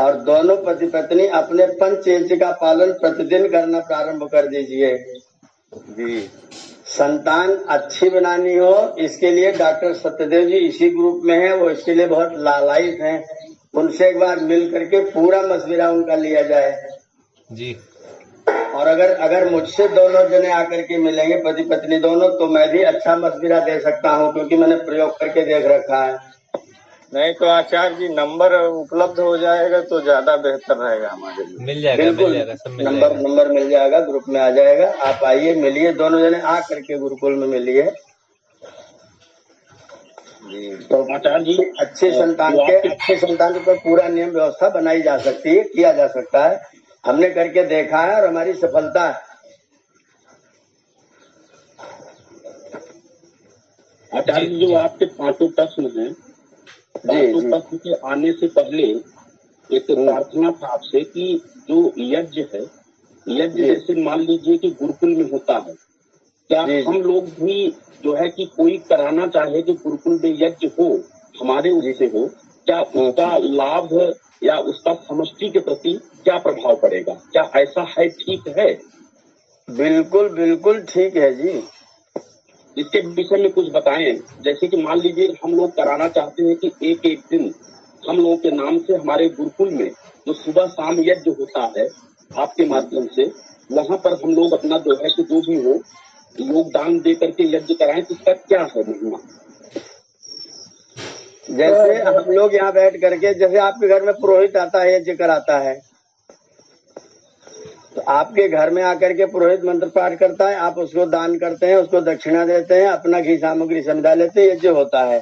और दोनों पति पत्नी अपने पंचयज्ञ का पालन प्रतिदिन करना प्रारंभ कर दीजिए जी। संतान अच्छी बनानी हो, इसके लिए डॉक्टर सत्यदेव जी इसी ग्रुप में है, वो इसके लिए बहुत लालायित हैं। उनसे एक बार मिल करके पूरा मशविरा उनका लिया जाए जी। और अगर मुझसे दोनों जने आकर के मिलेंगे पति पत्नी दोनों, तो मैं भी अच्छा मशविरा दे सकता हूँ, क्योंकि मैंने प्रयोग करके देख रखा है। नहीं तो आचार्य जी नंबर उपलब्ध हो जाएगा तो ज्यादा बेहतर रहेगा हमारे लिए। मिल जाएगा, बिल्कुल, मिल जाएगा, सब मिल जाएगा। नंबर मिल जाएगा, ग्रुप में आ जाएगा। आप आइए, मिलिए, दोनों जने आ करके गुरुकुल में मिलिए। तो आचार्य जी अच्छे संतान पर पूरा नियम व्यवस्था बनाई जा सकती है, किया जा सकता है। हमने करके देखा है और हमारी सफलता है। आचार्य जी, जो आपके 5 प्रश्न हैं, 5 प्रश्न के आने से पहले एक प्रार्थना था आपसे कि जो यज्ञ है, यज्ञ जैसे मान लीजिए कि गुरुकुल में होता है, क्या हम लोग भी जो है कि कोई कराना चाहे कि गुरुकुल में यज्ञ हो, हमारे उससे हो, क्या उसका लाभ या उसका समष्टि के प्रति क्या प्रभाव पड़ेगा? क्या ऐसा है, ठीक है? बिल्कुल बिल्कुल ठीक है जी। इसके विषय में कुछ बताएं। जैसे कि मान लीजिए हम लोग कराना चाहते हैं कि एक दिन हम लोगों के नाम से हमारे गुरुकुल में जो सुबह शाम यज्ञ होता है आपके माध्यम से, वहाँ पर हम लोग अपना जो है कि जो भी हो योगदान दे करके यज्ञ कराएं, तो इसका क्या है महिमा? जैसे हम लोग यहाँ बैठ करके, जैसे आपके घर में पुरोहित आता है, यज्ञ कराता है, तो आपके घर में आकर के पुरोहित मंत्र पाठ करता है, आप उसको दान करते हैं, उसको दक्षिणा देते हैं, अपना घी सामग्री समझा लेते हैं, यज्ञ होता है।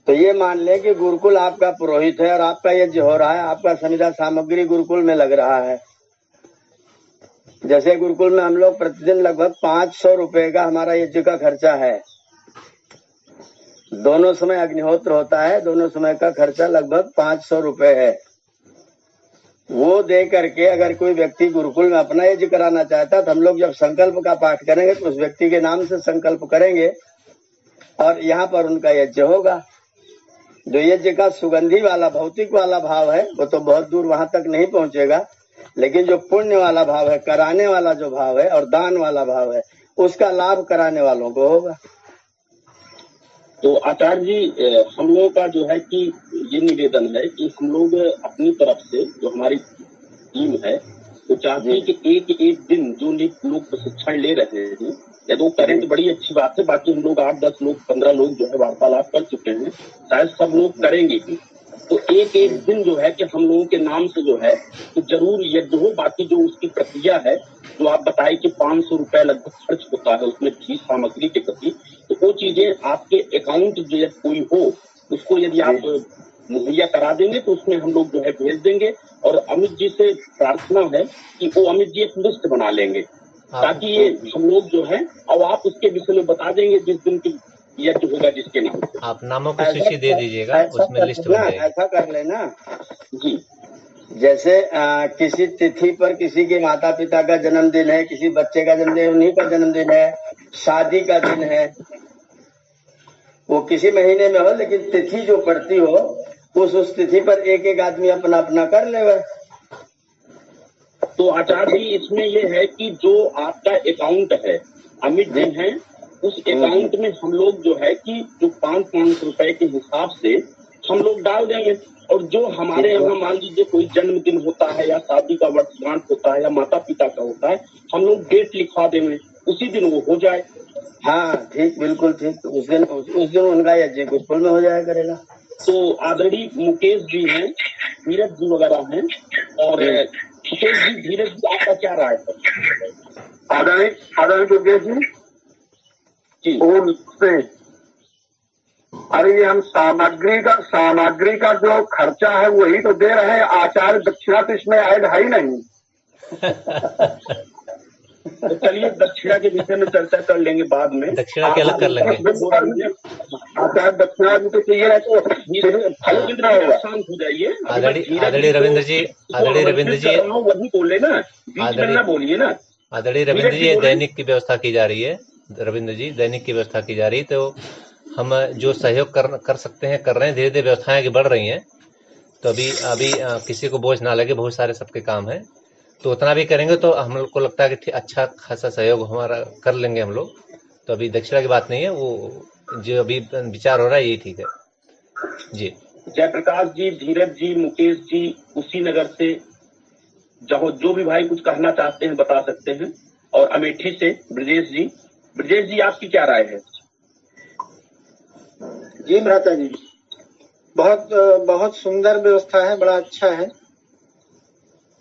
तो ये मान लें कि गुरुकुल आपका पुरोहित है और आपका यज्ञ हो रहा है, आपका समिधा सामग्री गुरुकुल में लग रहा है। जैसे गुरुकुल में हम लोग प्रतिदिन लगभग 500 रुपए का हमारा यज्ञ का खर्चा है। दोनों समय अग्निहोत्र होता है, दोनों समय का खर्चा लगभग 500 रुपए है। वो दे करके अगर कोई व्यक्ति गुरुकुल में अपना यज्ञ कराना चाहता है, तो हम लोग जब संकल्प का पाठ करेंगे तो उस व्यक्ति के नाम से संकल्प करेंगे और यहाँ पर उनका यज्ञ होगा। जो यज्ञ का सुगंधी वाला भौतिक वाला भाव है वो तो बहुत दूर वहां तक नहीं पहुंचेगा, लेकिन जो पुण्य वाला भाव है, कराने वाला जो भाव है और दान वाला भाव है, उसका लाभ कराने वालों को होगा। तो आचार्य जी, हम लोगों का जो है कि ये निवेदन है कि हम लोग अपनी तरफ से जो हमारी टीम है वो चाहते हैं कि एक दिन जो लोग प्रशिक्षण ले रहे हैं या तो करें तो बड़ी अच्छी बात है। बाकी हम लोग 8-10 लोग 15 लोग जो है वार्तालाप कर चुके हैं, शायद सब लोग करेंगे भी। तो एक दिन जो है कि हम लोगों के नाम से जो है तो जरूर यज्ञ हो। बाकी जो उसकी प्रक्रिया है जो आप बताए कि 500 रुपए लगभग खर्च होता है उसमें चीज सामग्री के प्रति, तो वो चीजें आपके अकाउंट जो कोई हो उसको यदि आप मुहैया करा देंगे तो उसमें हम लोग जो है भेज देंगे। और अमित जी से प्रार्थना है कि वो अमित जी एक लिस्ट बना लेंगे ताकि ये हम लोग जो है, और आप उसके विषय में बता देंगे जिस दिन की यज्ञ होगा जिसके नाम से। आप नामों की सूची दे दीजिएगा, उसमें लिस्ट बन जाएगी। ऐसा कर लेना जी। जैसे किसी तिथि पर किसी के माता पिता का जन्मदिन है, किसी बच्चे का जन्मदिन, उन्हीं का जन्मदिन है, शादी का दिन है, वो किसी महीने में हो, लेकिन तिथि जो पड़ती हो उस तिथि पर एक आदमी अपना अपना कर लेगा। तो आचार्य जी, इसमें ये है कि जो आपका अकाउंट है, अमित जी हैं, उस अकाउंट में हम लोग जो है कि जो 500 रुपए के हिसाब से हम लोग डाल देंगे। और जो हमारे यहाँ मान लीजिए कोई जन्मदिन होता है या शादी का वर्षगांठ होता है या माता पिता का होता है, हम लोग डेट लिखवा देंगे, उसी दिन वो हो जाए। हाँ ठीक, बिल्कुल ठीक। उस दिन उनका यज्ञ गुरुकुल में हो जाया करेगा। तो आदरणीय मुकेश जी हैं, धीरज जी वगैरह हैं, और मुकेश जी, धीरज जी, आपका क्या राय है? आदरणीय मुकेश जी, से अरे ये हम सामग्री का जो खर्चा है वही तो दे रहे हैं, आचार्य दक्षिणा तो इसमें ऐड है ही नहीं। तो चलिए दक्षिणा के विषय में चर्चा कर लेंगे बाद में। दक्षिणा के अलग कर लेंगे। आचार्य दक्षिणा भी तो चाहिए, तो फल शांत हो जाइए। आदरणीय रविंद्र जी, आदरणीय रविंद्र जी, वही बोले ना, बीच में ना बोलिए ना। आदरणीय रविंद्र जी, दैनिक की व्यवस्था की जा रही है। रविंद्र जी, दैनिक की व्यवस्था की जा रही, तो हम जो सहयोग कर सकते हैं कर रहे हैं। धीरे धीरे व्यवस्थाएं आगे बढ़ रही हैं, तो अभी किसी को बोझ ना लगे, बहुत सारे सबके काम है, तो उतना भी करेंगे तो हम लोग को लगता है कि अच्छा खासा सहयोग हमारा कर लेंगे हम लोग। तो अभी दक्षिणा की बात नहीं है, वो जो अभी विचार हो रहा है यही ठीक है जी। जयप्रकाश जी, धीरज जी, मुकेश जी, कुशीनगर से जो भी भाई कुछ कहना चाहते हैं बता सकते हैं। और अमेठी से ब्रजेश जी आपकी क्या राय है? जी भ्राता जी, बहुत सुंदर व्यवस्था है, बड़ा अच्छा है।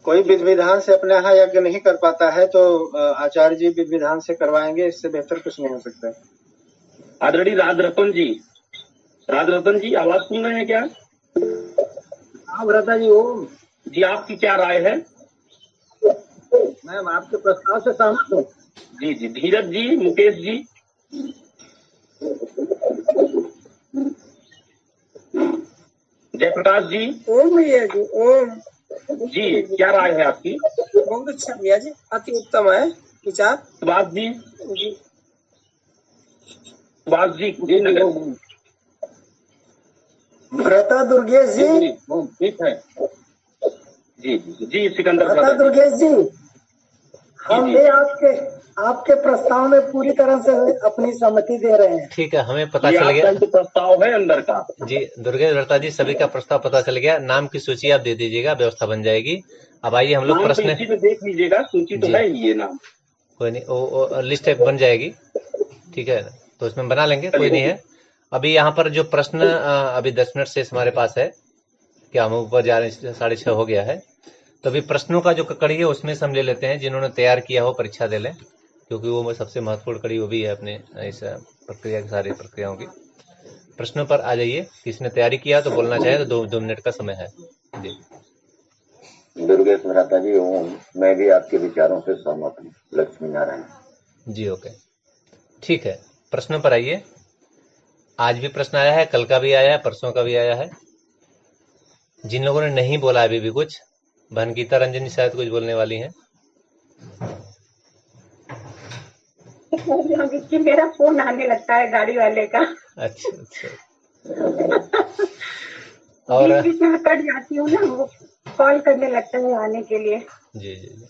कोई विधि विधान से अपने यहाँ यज्ञ नहीं कर पाता है तो आचार्य जी विधि विधान से करवाएंगे, इससे बेहतर कुछ नहीं हो सकता। आदरणीय राजरतन जी आवाज सुन रहे हैं क्या? हाँ भ्राता जी, ओम जी, आपकी क्या राय है? मैं आपके प्रस्ताव से सहमत हूँ। जी, धीरज जी, मुकेश जी, जयप्रकाश जी। ओम भैया जी, ओम जी, क्या राय है आपकी? बहुत अच्छा भैया जी, अति उत्तम है विचार। सुभाष जी, भ्राता दुर्गेश जी, ठीक है जी, सिकंदर भ्राता दुर्गेश जी, हम भी आपके प्रस्ताव में पूरी तरह से अपनी सहमति दे रहे हैं। ठीक है, हमें पता चल गया प्रस्ताव है अंदर का। जी दुर्गेश भ्राता जी, सभी का प्रस्ताव पता चल गया। नाम की सूची आप दे दीजिएगा, व्यवस्था बन जाएगी। अब आइए हम लोग प्रश्न देख लीजिएगा, सूची तो है ही ये नाम। कोई नहीं, वो लिस्ट बन जाएगी, ठीक है, तो इसमें बना लेंगे, कोई नहीं है। अभी यहाँ पर जो प्रश्न अभी 10 मिनट से हमारे पास है, क्या हम ऊपर जा रहे हैं, 6:30 हो गया है, तो अभी प्रश्नों का जो कड़ी है उसमें से हम ले लेते हैं, जिन्होंने तैयार किया हो परीक्षा दे लें, क्योंकि वो सबसे महत्वपूर्ण कड़ी वो भी है अपने इस प्रक्रिया की, सारी प्रक्रियाओं की। प्रश्नों पर आ जाइए, किसने तैयारी किया तो बोलना चाहे तो 2 मिनट का समय है जी। दुर्गेश भ्राता जी, मैं भी आपके विचारों से सहमत हूँ। लक्ष्मी नारायण जी, ओके, ठीक है। प्रश्नों पर आइए। आज भी प्रश्न आया है, कल का भी आया है, परसों का भी आया है। जिन लोगों ने नहीं बोला अभी भी कुछ, बहन गीता रंजनी शायद कुछ बोलने वाली हैं। मेरा फोन आने लगता है गाड़ी वाले का। अच्छा और बीच में कट जाती हूँ ना, वो कॉल करने लगता है आने के लिए। जी।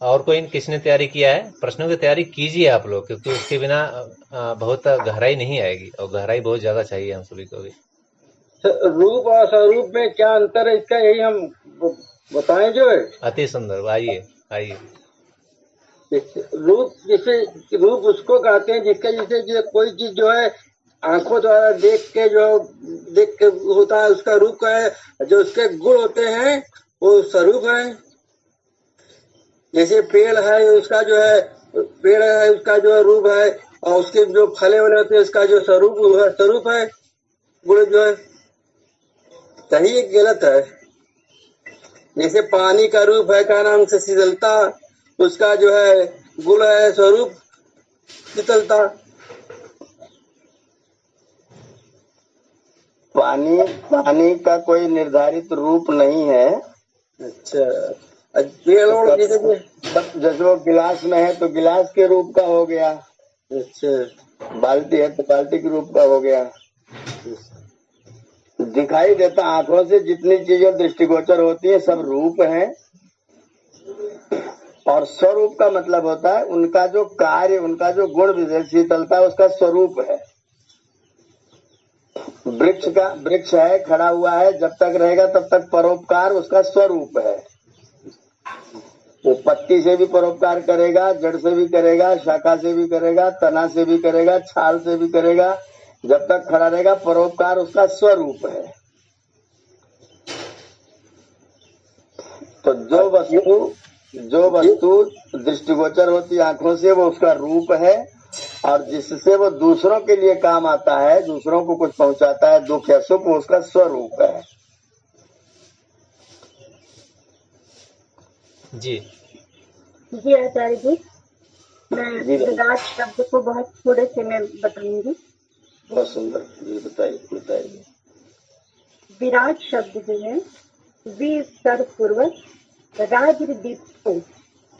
और कोई किसने तैयारी किया है? प्रश्नों की तैयारी कीजिए आप लोग, क्योंकि उसके बिना बहुत गहराई नहीं आएगी, और गहराई बहुत ज्यादा चाहिए हम सभी को भी। रूप और स्वरूप में क्या अंतर है, इसका यही हम बताएं जो है। अति सुंदर, आइए। रूप, जैसे रूप उसको कहते हैं जिसका जैसे कोई चीज जो है आंखों द्वारा देख के होता है, उसका रूप का है। जो उसके गुण होते हैं वो स्वरूप है। जैसे पेड़ है, उसका जो है रूप है, और उसके जो फले वाले होते हैं उसका जो स्वरूप है, गुण जो है। सही है गलत है? जैसे पानी का रूप है, क्या नाम से, शीतलता, उसका जो है गुण है स्वरूप शीतलता। पानी का कोई निर्धारित रूप नहीं है। अच्छा, जैसे वो गिलास में है तो गिलास के रूप का हो गया। अच्छा, बाल्टी है तो बाल्टी के रूप का हो गया। दिखाई देता आंखों से जितनी चीजें दृष्टिगोचर होती है सब रूप है, और स्वरूप का मतलब होता है उनका जो कार्य, उनका जो गुण विशेष, शीतलता उसका स्वरूप है। वृक्ष है, खड़ा हुआ है, जब तक रहेगा तब तक परोपकार उसका स्वरूप है। वो पत्ती से भी परोपकार करेगा, जड़ से भी करेगा, शाखा से भी करेगा, तना से भी करेगा, छाल से भी करेगा, जब तक खड़ा रहेगा परोपकार उसका स्वरूप है। तो जो वस्तु दृष्टिगोचर होती आंखों से वो उसका रूप है, और जिससे वो दूसरों के लिए काम आता है, दूसरों को कुछ पहुंचाता है, दुख या सुख, वो उसका स्वरूप है जी। जी आचार्य जी, मैं जी विराट शब्द को बहुत थोड़े से मैं बताऊंगी। बहुत सुंदर, जी बताइए बताइए। विराट शब्द जो है वी स्तर पूर्वक राज दीप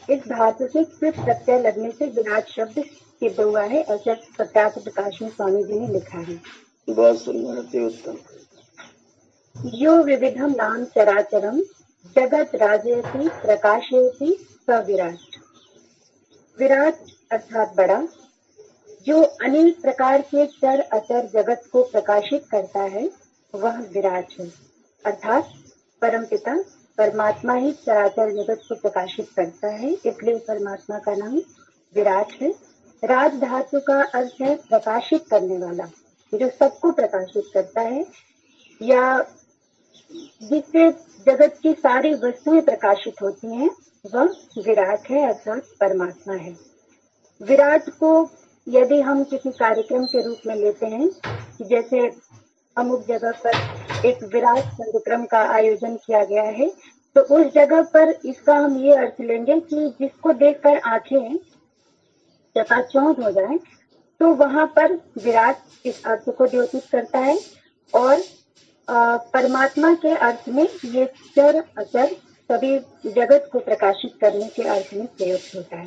इस धातु से कृत प्रत्यय लगने से विराट शब्द सिद्ध हुआ है, ऐसा सत्यार्थ प्रकाश में स्वामी जी ने लिखा है। बहुत सुंदर, अति उत्तम। यो विविधम नाम चराचरम जगत राजयति प्रकाशयति स विराट। विराट अर्थात बड़ा, जो अनेक प्रकार के चर अचर जगत को प्रकाशित करता है वह विराट है। अर्थात परमपिता परमात्मा ही चराचर जगत को प्रकाशित करता है, इसलिए परमात्मा का नाम विराट है। राज धातु का अर्थ है प्रकाशित करने वाला, जो सबको प्रकाशित करता है या जिससे जगत की सारी वस्तुएं प्रकाशित होती हैं, वह विराट है अर्थात परमात्मा है। विराट को यदि हम किसी कार्यक्रम के रूप में लेते हैं, जैसे अमुक जगह पर एक विराट कार्यक्रम का आयोजन किया गया है, तो उस जगह पर इसका हम ये अर्थ लेंगे कि जिसको देखकर आंखें चकाचौंध हो जाए, तो वहां पर विराट इस अर्थ को द्योतित करता है। और परमात्मा के अर्थ में ये चर अचर सभी जगत को प्रकाशित करने के अर्थ में प्रयुक्त होता है।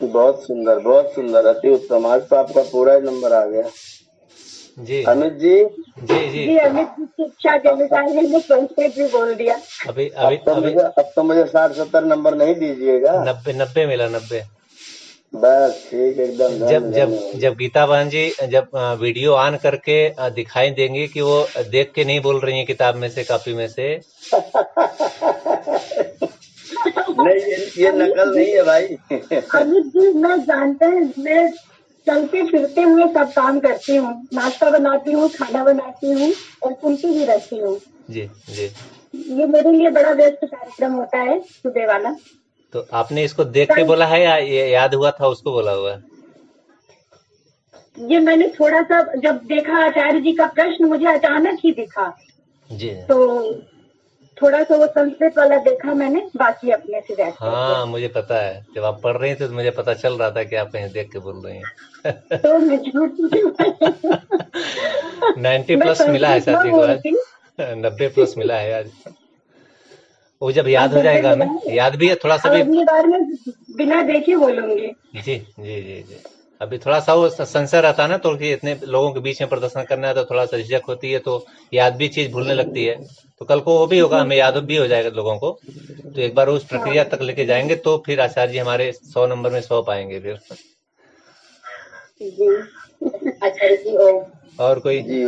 बहुत सुंदर, बहुत सुंदर, अति उत्तम। आज तो आपका पूरा ही नंबर आ गया। जी अमित जी। जी अमित जी की इच्छा के अनुसार मैंने संस्कृत भी बोल दिया। अब तो मुझे 60-70 नंबर नहीं दीजिएगा। 90 मिला, 90। बस ठीक, एकदम। जब गीता बहन जी जब वीडियो ऑन करके दिखाई देंगी कि वो देख के नहीं बोल रही है किताब में से, कॉपी में से। नहीं, ये नकल नहीं है भाई। अमित जी, मैं जानते हैं, मैं चलते फिरते हुए सब काम करती हूँ, नाश्ता बनाती हूँ, खाना बनाती हूँ और सुनती भी रहती हूँ। जी जी, ये मेरे लिए बड़ा व्यस्त कार्यक्रम होता है सुबह वाला। तो आपने इसको देख के बोला है या याद हुआ था उसको बोला हुआ? ये मैंने थोड़ा सा जब देखा, आचार्य जी का प्रश्न मुझे अचानक ही दिखा जी, तो थोड़ा सा वो संस्कृत वाला देखा मैंने, बाकी अपने से व्यक्त। हाँ मुझे पता है, जब आप पढ़ रही थी तो मुझे पता चल रहा था कि आप कहीं देख के बोल रही हैं। तो मैं झूठ 90+ मिला है सर जी को आज, 90+ मिला है आज। वो जब याद हो जाएगा हमें, याद भी है थोड़ा सा भी। अगली बार में बिना देखे बोलूंगी। जी जी जी जी, अभी थोड़ा सा वो संशय रहता है ना, तो इतने लोगों के बीच में प्रदर्शन करना है तो थोड़ा सा झिझक होती है, तो याद भी चीज भूलने लगती है। तो कल को वो भी होगा, हमें याद भी हो जाएगा लोगों को। तो एक बार उस प्रक्रिया तक लेके जाएंगे तो फिर आचार्य जी हमारे 100 नंबर में 100 पाएंगे फिर। आचार्य जी ओम। और कोई? जी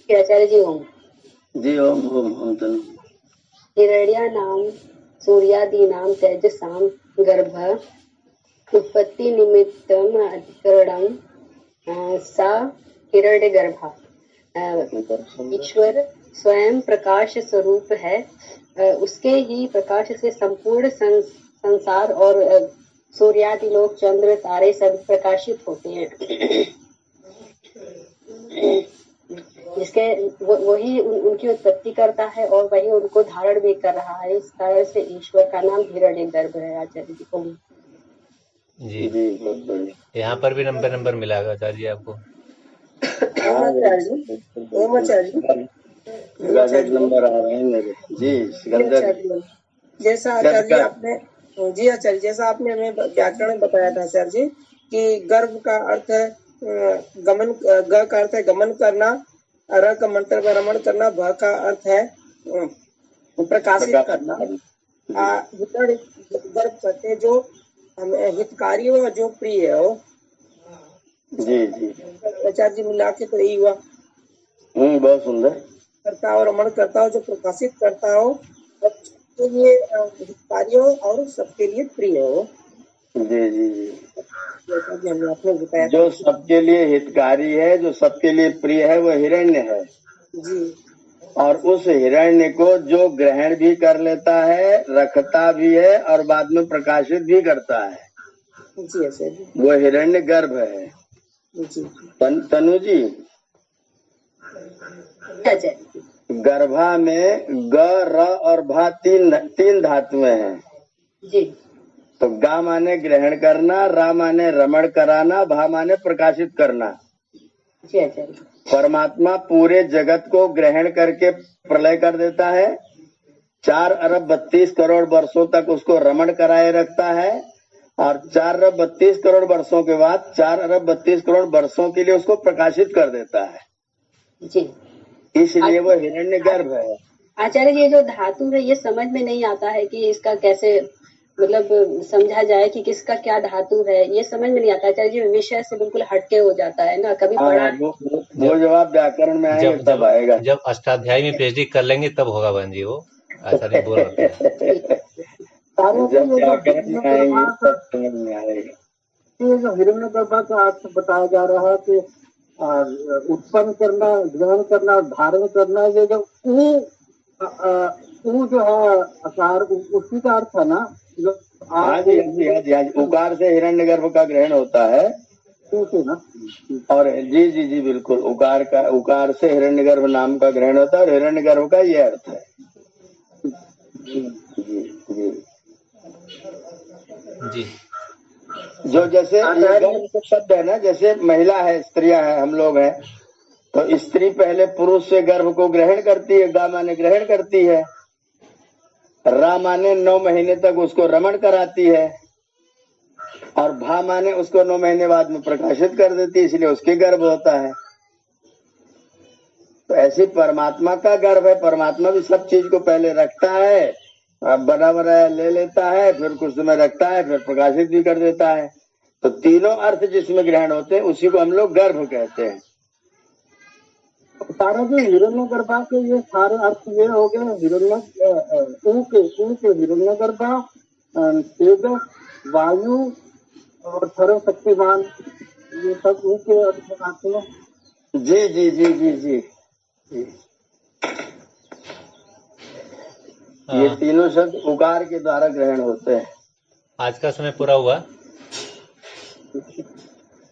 आचार्य जी ओम। जी ओम। हिरण्या नाम सूर्यादीनां तेजसां गर्भ उत्पत्ति निमित्तम अधिकरणम सा हिरण्यगर्भा। ईश्वर स्वयं प्रकाश स्वरूप है, उसके ही प्रकाश से संपूर्ण संसार और सूर्यादि लोक, चंद्र, तारे सब प्रकाशित होते हैं। जिसके वही उनकी उत्पत्ति करता है और वही उनको धारण भी कर रहा है। इस कारण से ईश्वर का नाम हिरण्यगर्भ है। आचार्य जी को जी बहुत बढ़िया। यहाँ पर भी नंबर मिला आचार्य जी आपको। नंबर आ रहे हैं मेरे। जी जैसा आचार्य जी आपने, जी आचार्य जैसा आपने हमें व्याकरण में बताया था आचार्य जी कि गर्भ का अर्थ है गमन, ग का अर्थ है गमन करना, र का मंत्र में रमण करना, भ का अर्थ है प्रकाशित करना। गर्भ कहते हैं जो हितकारी हो, जो प्रिय हो। जी जी आचार्य जी मिला के तो यही हुआ। बहुत सुंदर। करता हो, रमण करता हो, जो प्रकाशित करता हो, तो ये हितकारी हो और सबके लिए प्रिय हो। जी जी जी, हमने आपने बताया जो सबके लिए हितकारी है, जो सबके लिए प्रिय है, वो हिरण्य है जी। और उस हिरण्य को जो ग्रहण भी कर लेता है, रखता भी है और बाद में प्रकाशित भी करता है, जी ऐसे वो हिरण्य गर्भ है। जी तनु जी, गर्भा में ग, र और भा तीन धातुएं हैं। जी तो गा माने ग्रहण करना, रा माने रमण कराना, भा माने प्रकाशित करना। जी आचार्य। परमात्मा पूरे जगत को ग्रहण करके प्रलय कर देता है, 4 अरब 32 करोड़ वर्षों तक उसको रमण कराए रखता है, और 4 अरब 32 करोड़ वर्षों के बाद 4 अरब 32 करोड़ वर्षों के लिए उसको प्रकाशित कर देता है। जी इसलिए वो हिरण्यगर्भ है। आचार्य जी, ये जो धातु है ये समझ में नहीं आता है कि इसका कैसे मतलब समझा जाए कि किसका क्या धातु है, ये समझ में नहीं आता आचार्य जी। विषय से बिल्कुल हटके हो जाता है ना, कभी पढ़ा। वो जब आप व्याकरण में आएंगे तब आएगा। जब अष्टाध्यायी में पीएचडी कर लेंगे तब होगा बहन जी, वो आचार्य बोल रहे हैं। जब व्याकरण में आएंगे तब समझ में आएगा। ये जो हिरण्यगर्भ का अर्थ बताया जा रहा है कि उत्पन्न करना, ग्रहण करना, धारण करना, ये जो ऊ जो है आकार, उसी का अर्थ है ना। हाँ जी हाँ जी हाँ जी हाँ जी, उकार से हिरण्यगर्भ का ग्रहण होता है ना। और जी जी जी बिल्कुल, उकार से हिरण्यगर्भ नाम का ग्रहण होता है, और हिरण्यगर्भ का ये अर्थ है। जी जी जी। जो जैसे ये गर्भ शब्द है ना, जैसे महिला है, स्त्रियां हैं, हम लोग हैं, तो स्त्री पहले पुरुष से गर्भ को ग्रहण करती है, गा माने ग्रहण करती है, रा माने 9 महीने तक उसको रमण कराती है, और भा माने उसको 9 महीने बाद में प्रकाशित कर देती है, इसलिए उसके गर्भ होता है। तो ऐसे परमात्मा का गर्भ है। परमात्मा भी सब चीज को पहले रखता है, बना बनाया ले लेता है, फिर कुछ समय रखता है, फिर प्रकाशित भी कर देता है। तो तीनों अर्थ जिसमें ग्रहण होते हैं उसी को हम लोग गर्भ कहते हैं। सारा जो हिरण्यगर्भा के ये सारे अर्थ ये हो गए, के हिरण्यगर्भा, तेजस, वायु और सर्वशक्तिमान, ये सब उनके अर्थ आते हैं। जी जी जी जी जी जी। ये तीनों शब्द उकार के द्वारा ग्रहण होते हैं। आज का समय पूरा हुआ।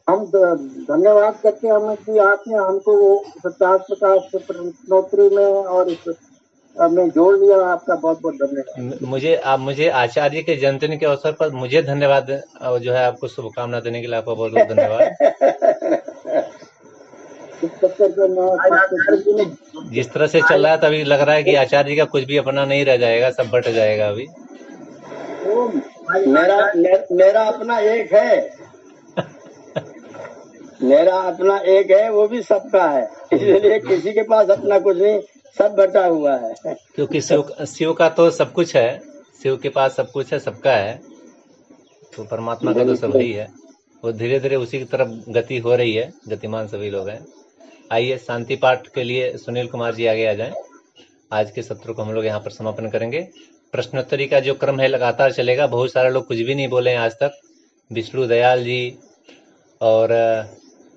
हम धन्यवाद करते हैं हमें कि आपने हमको वो 50 प्रकाश प्रश्नोत्तरी में और में जोड़ लिया। आपका बहुत बहुत धन्यवाद। मुझे आचार्य के जन्मदिन के अवसर पर मुझे धन्यवाद जो है आपको शुभकामना देने के लिए आपका बहुत बहुत धन्यवाद। जिस तरह से चल रहा है तभी लग रहा है कि आचार्य जी का कुछ भी अपना नहीं रह जाएगा, सब बट जाएगा अभी। मेरा अपना एक है, मेरा अपना एक है, वो भी सबका है, इसलिए किसी के पास अपना कुछ नहीं, सब बटा हुआ है। क्योंकि शिव का तो सब कुछ है, शिव के पास सब कुछ है, सबका है, तो परमात्मा का तो सब ही है। वो धीरे धीरे उसी की तरफ गति हो रही है, गतिमान सभी लोग हैं। आइए शांति पाठ के लिए सुनील कुमार जी आगे आ जाएं। आज के सत्र को हम लोग यहाँ पर समापन करेंगे। प्रश्नोत्तरी का जो क्रम है लगातार चलेगा। बहुत सारे लोग कुछ भी नहीं बोले हैं आज तक। विष्णु दयाल जी और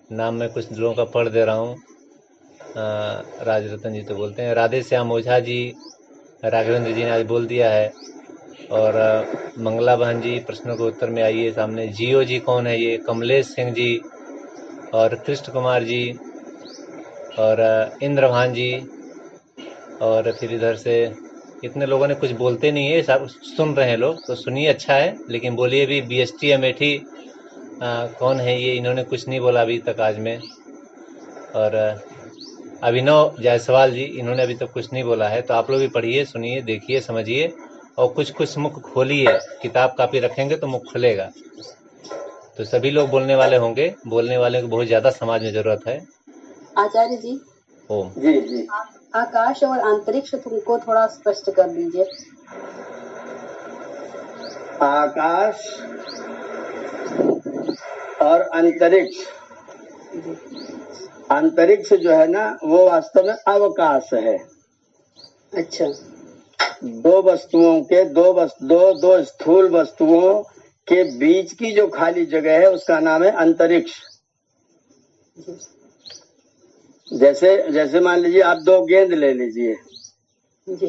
नाम में कुछ लोगों का पढ़ दे रहा हूँ। राजरतन जी तो बोलते हैं, राधे श्याम ओझा जी, राघवेंद्र जी ने आज बोल दिया है, और मंगला बहन जी प्रश्नों के उत्तर में आइए सामने। जियो जी कौन है ये, कमलेश सिंह जी और कृष्ण कुमार जी और इंद्रभान जी, और फिर इधर से इतने लोगों ने कुछ बोलते नहीं है, सब सुन रहे हैं लोग, तो सुनिए, अच्छा है, लेकिन बोलिए भी। BST अमेठी कौन है ये, इन्होंने कुछ नहीं बोला अभी तक आज में। और अभिनव जायसवाल जी, इन्होंने अभी तक कुछ नहीं बोला है। तो आप लोग भी पढ़िए, सुनिए, देखिए, समझिए, और कुछ कुछ मुख खोलिए। किताब कापी रखेंगे तो मुख खुलेगा। तो सभी लोग बोलने वाले होंगे, बोलने वाले को बहुत ज्यादा समाज में जरूरत है। आचार्य जी, ओम जी जी, आकाश और अंतरिक्ष तुमको थोड़ा स्पष्ट कर दीजिए। आकाश और अंतरिक्ष, अंतरिक्ष जो है ना वो वास्तव में अवकाश है। अच्छा। दो वस्तुओं के दो स्थूल वस्तुओं के बीच की जो खाली जगह है उसका नाम है अंतरिक्ष। जैसे मान लीजिए आप 2 गेंद ले लीजिए जी,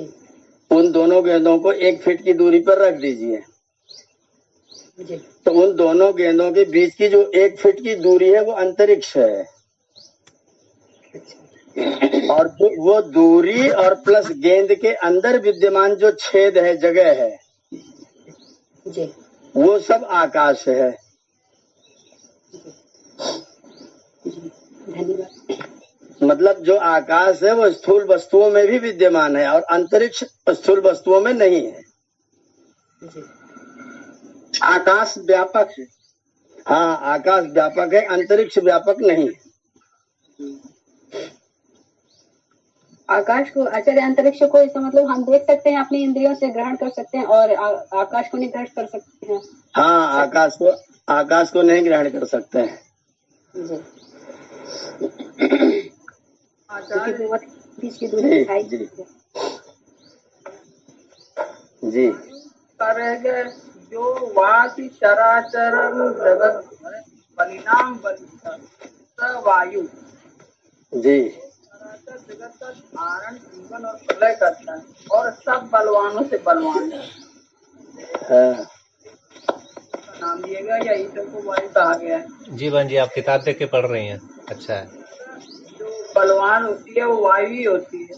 उन दोनों गेंदों को 1 फीट की दूरी पर रख दीजिए जी, तो उन दोनों गेंदों के बीच की जो 1 फीट की दूरी है वो अंतरिक्ष है। और वो दूरी और प्लस गेंद के अंदर विद्यमान जो छेद है, जगह है, जी वो सब आकाश है। धन्यवाद। मतलब जो आकाश है वो स्थूल वस्तुओं में भी विद्यमान है और अंतरिक्ष स्थूल वस्तुओं में नहीं है। जी आकाश व्यापक है। हाँ, आकाश व्यापक है, अंतरिक्ष व्यापक नहीं है। आकाश को आचार्य अंतरिक्ष को इसका मतलब हम देख सकते हैं, अपनी इंद्रियों से ग्रहण कर सकते हैं और आकाश को नहीं ग्रहण कर सकते हैं। हाँ, आकाश को नहीं ग्रहण कर सकते हैं। जी आचार्य इसकी दूरी दिखाई जी करेंगे जो वासी चराचरम जगत परिणाम वायु जी चराचर जगत का धारण जीवन और प्रलय करता है और सब बलवानों से बलवान है। हाँ। नाम दिया गया या ईश्वर को वायु कहा गया है। जी बहन जी, आप किताब देख के पढ़ रही हैं, अच्छा है। जो बलवान होती है वो वायु ही होती है।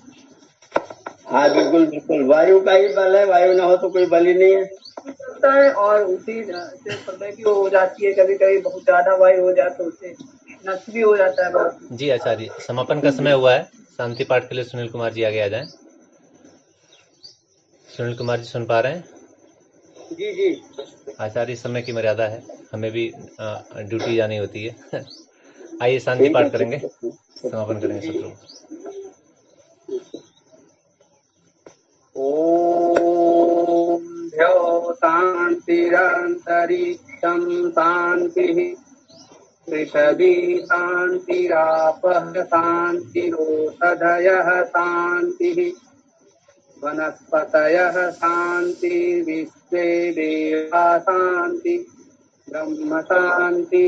हाँ बिल्कुल बिल्कुल, वायु का ही बल है, वायु ना हो तो कोई बल ही नहीं है। चलता है और उसी से प्रलय भी हो जाती है, कभी कभी बहुत ज्यादा वायु हो जाए तो उससे नष्ट भी हो जाता है बहुत। जी आचार्य, समापन का समय हुआ है, शांति पाठ के लिए सुनील कुमार जी आगे आ जाएं। सुनील कुमार जी सुन पा रहे हैं? जी जी आचार्य, समय की मर्यादा है, हमें भी ड्यूटी जानी होती है। आइए शांति पाठ करेंगे, समापन करेंगे सत्र। ओम ध्यो शांतिरंतरिक्षं शांतिः पृथिवी शांतिरापः शांतिरोषधयः शांतिः वनस्पतयः शांतिर्विश्वे देवा शांति ब्रह्म शांति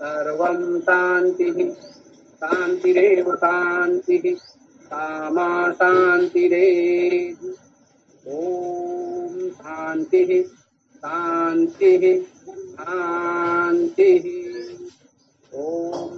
सर्वं शांतिः शांतिरेव शांतिः कामा शांतिरेव। ओम शांतिः शांतिः शांतिः। ओम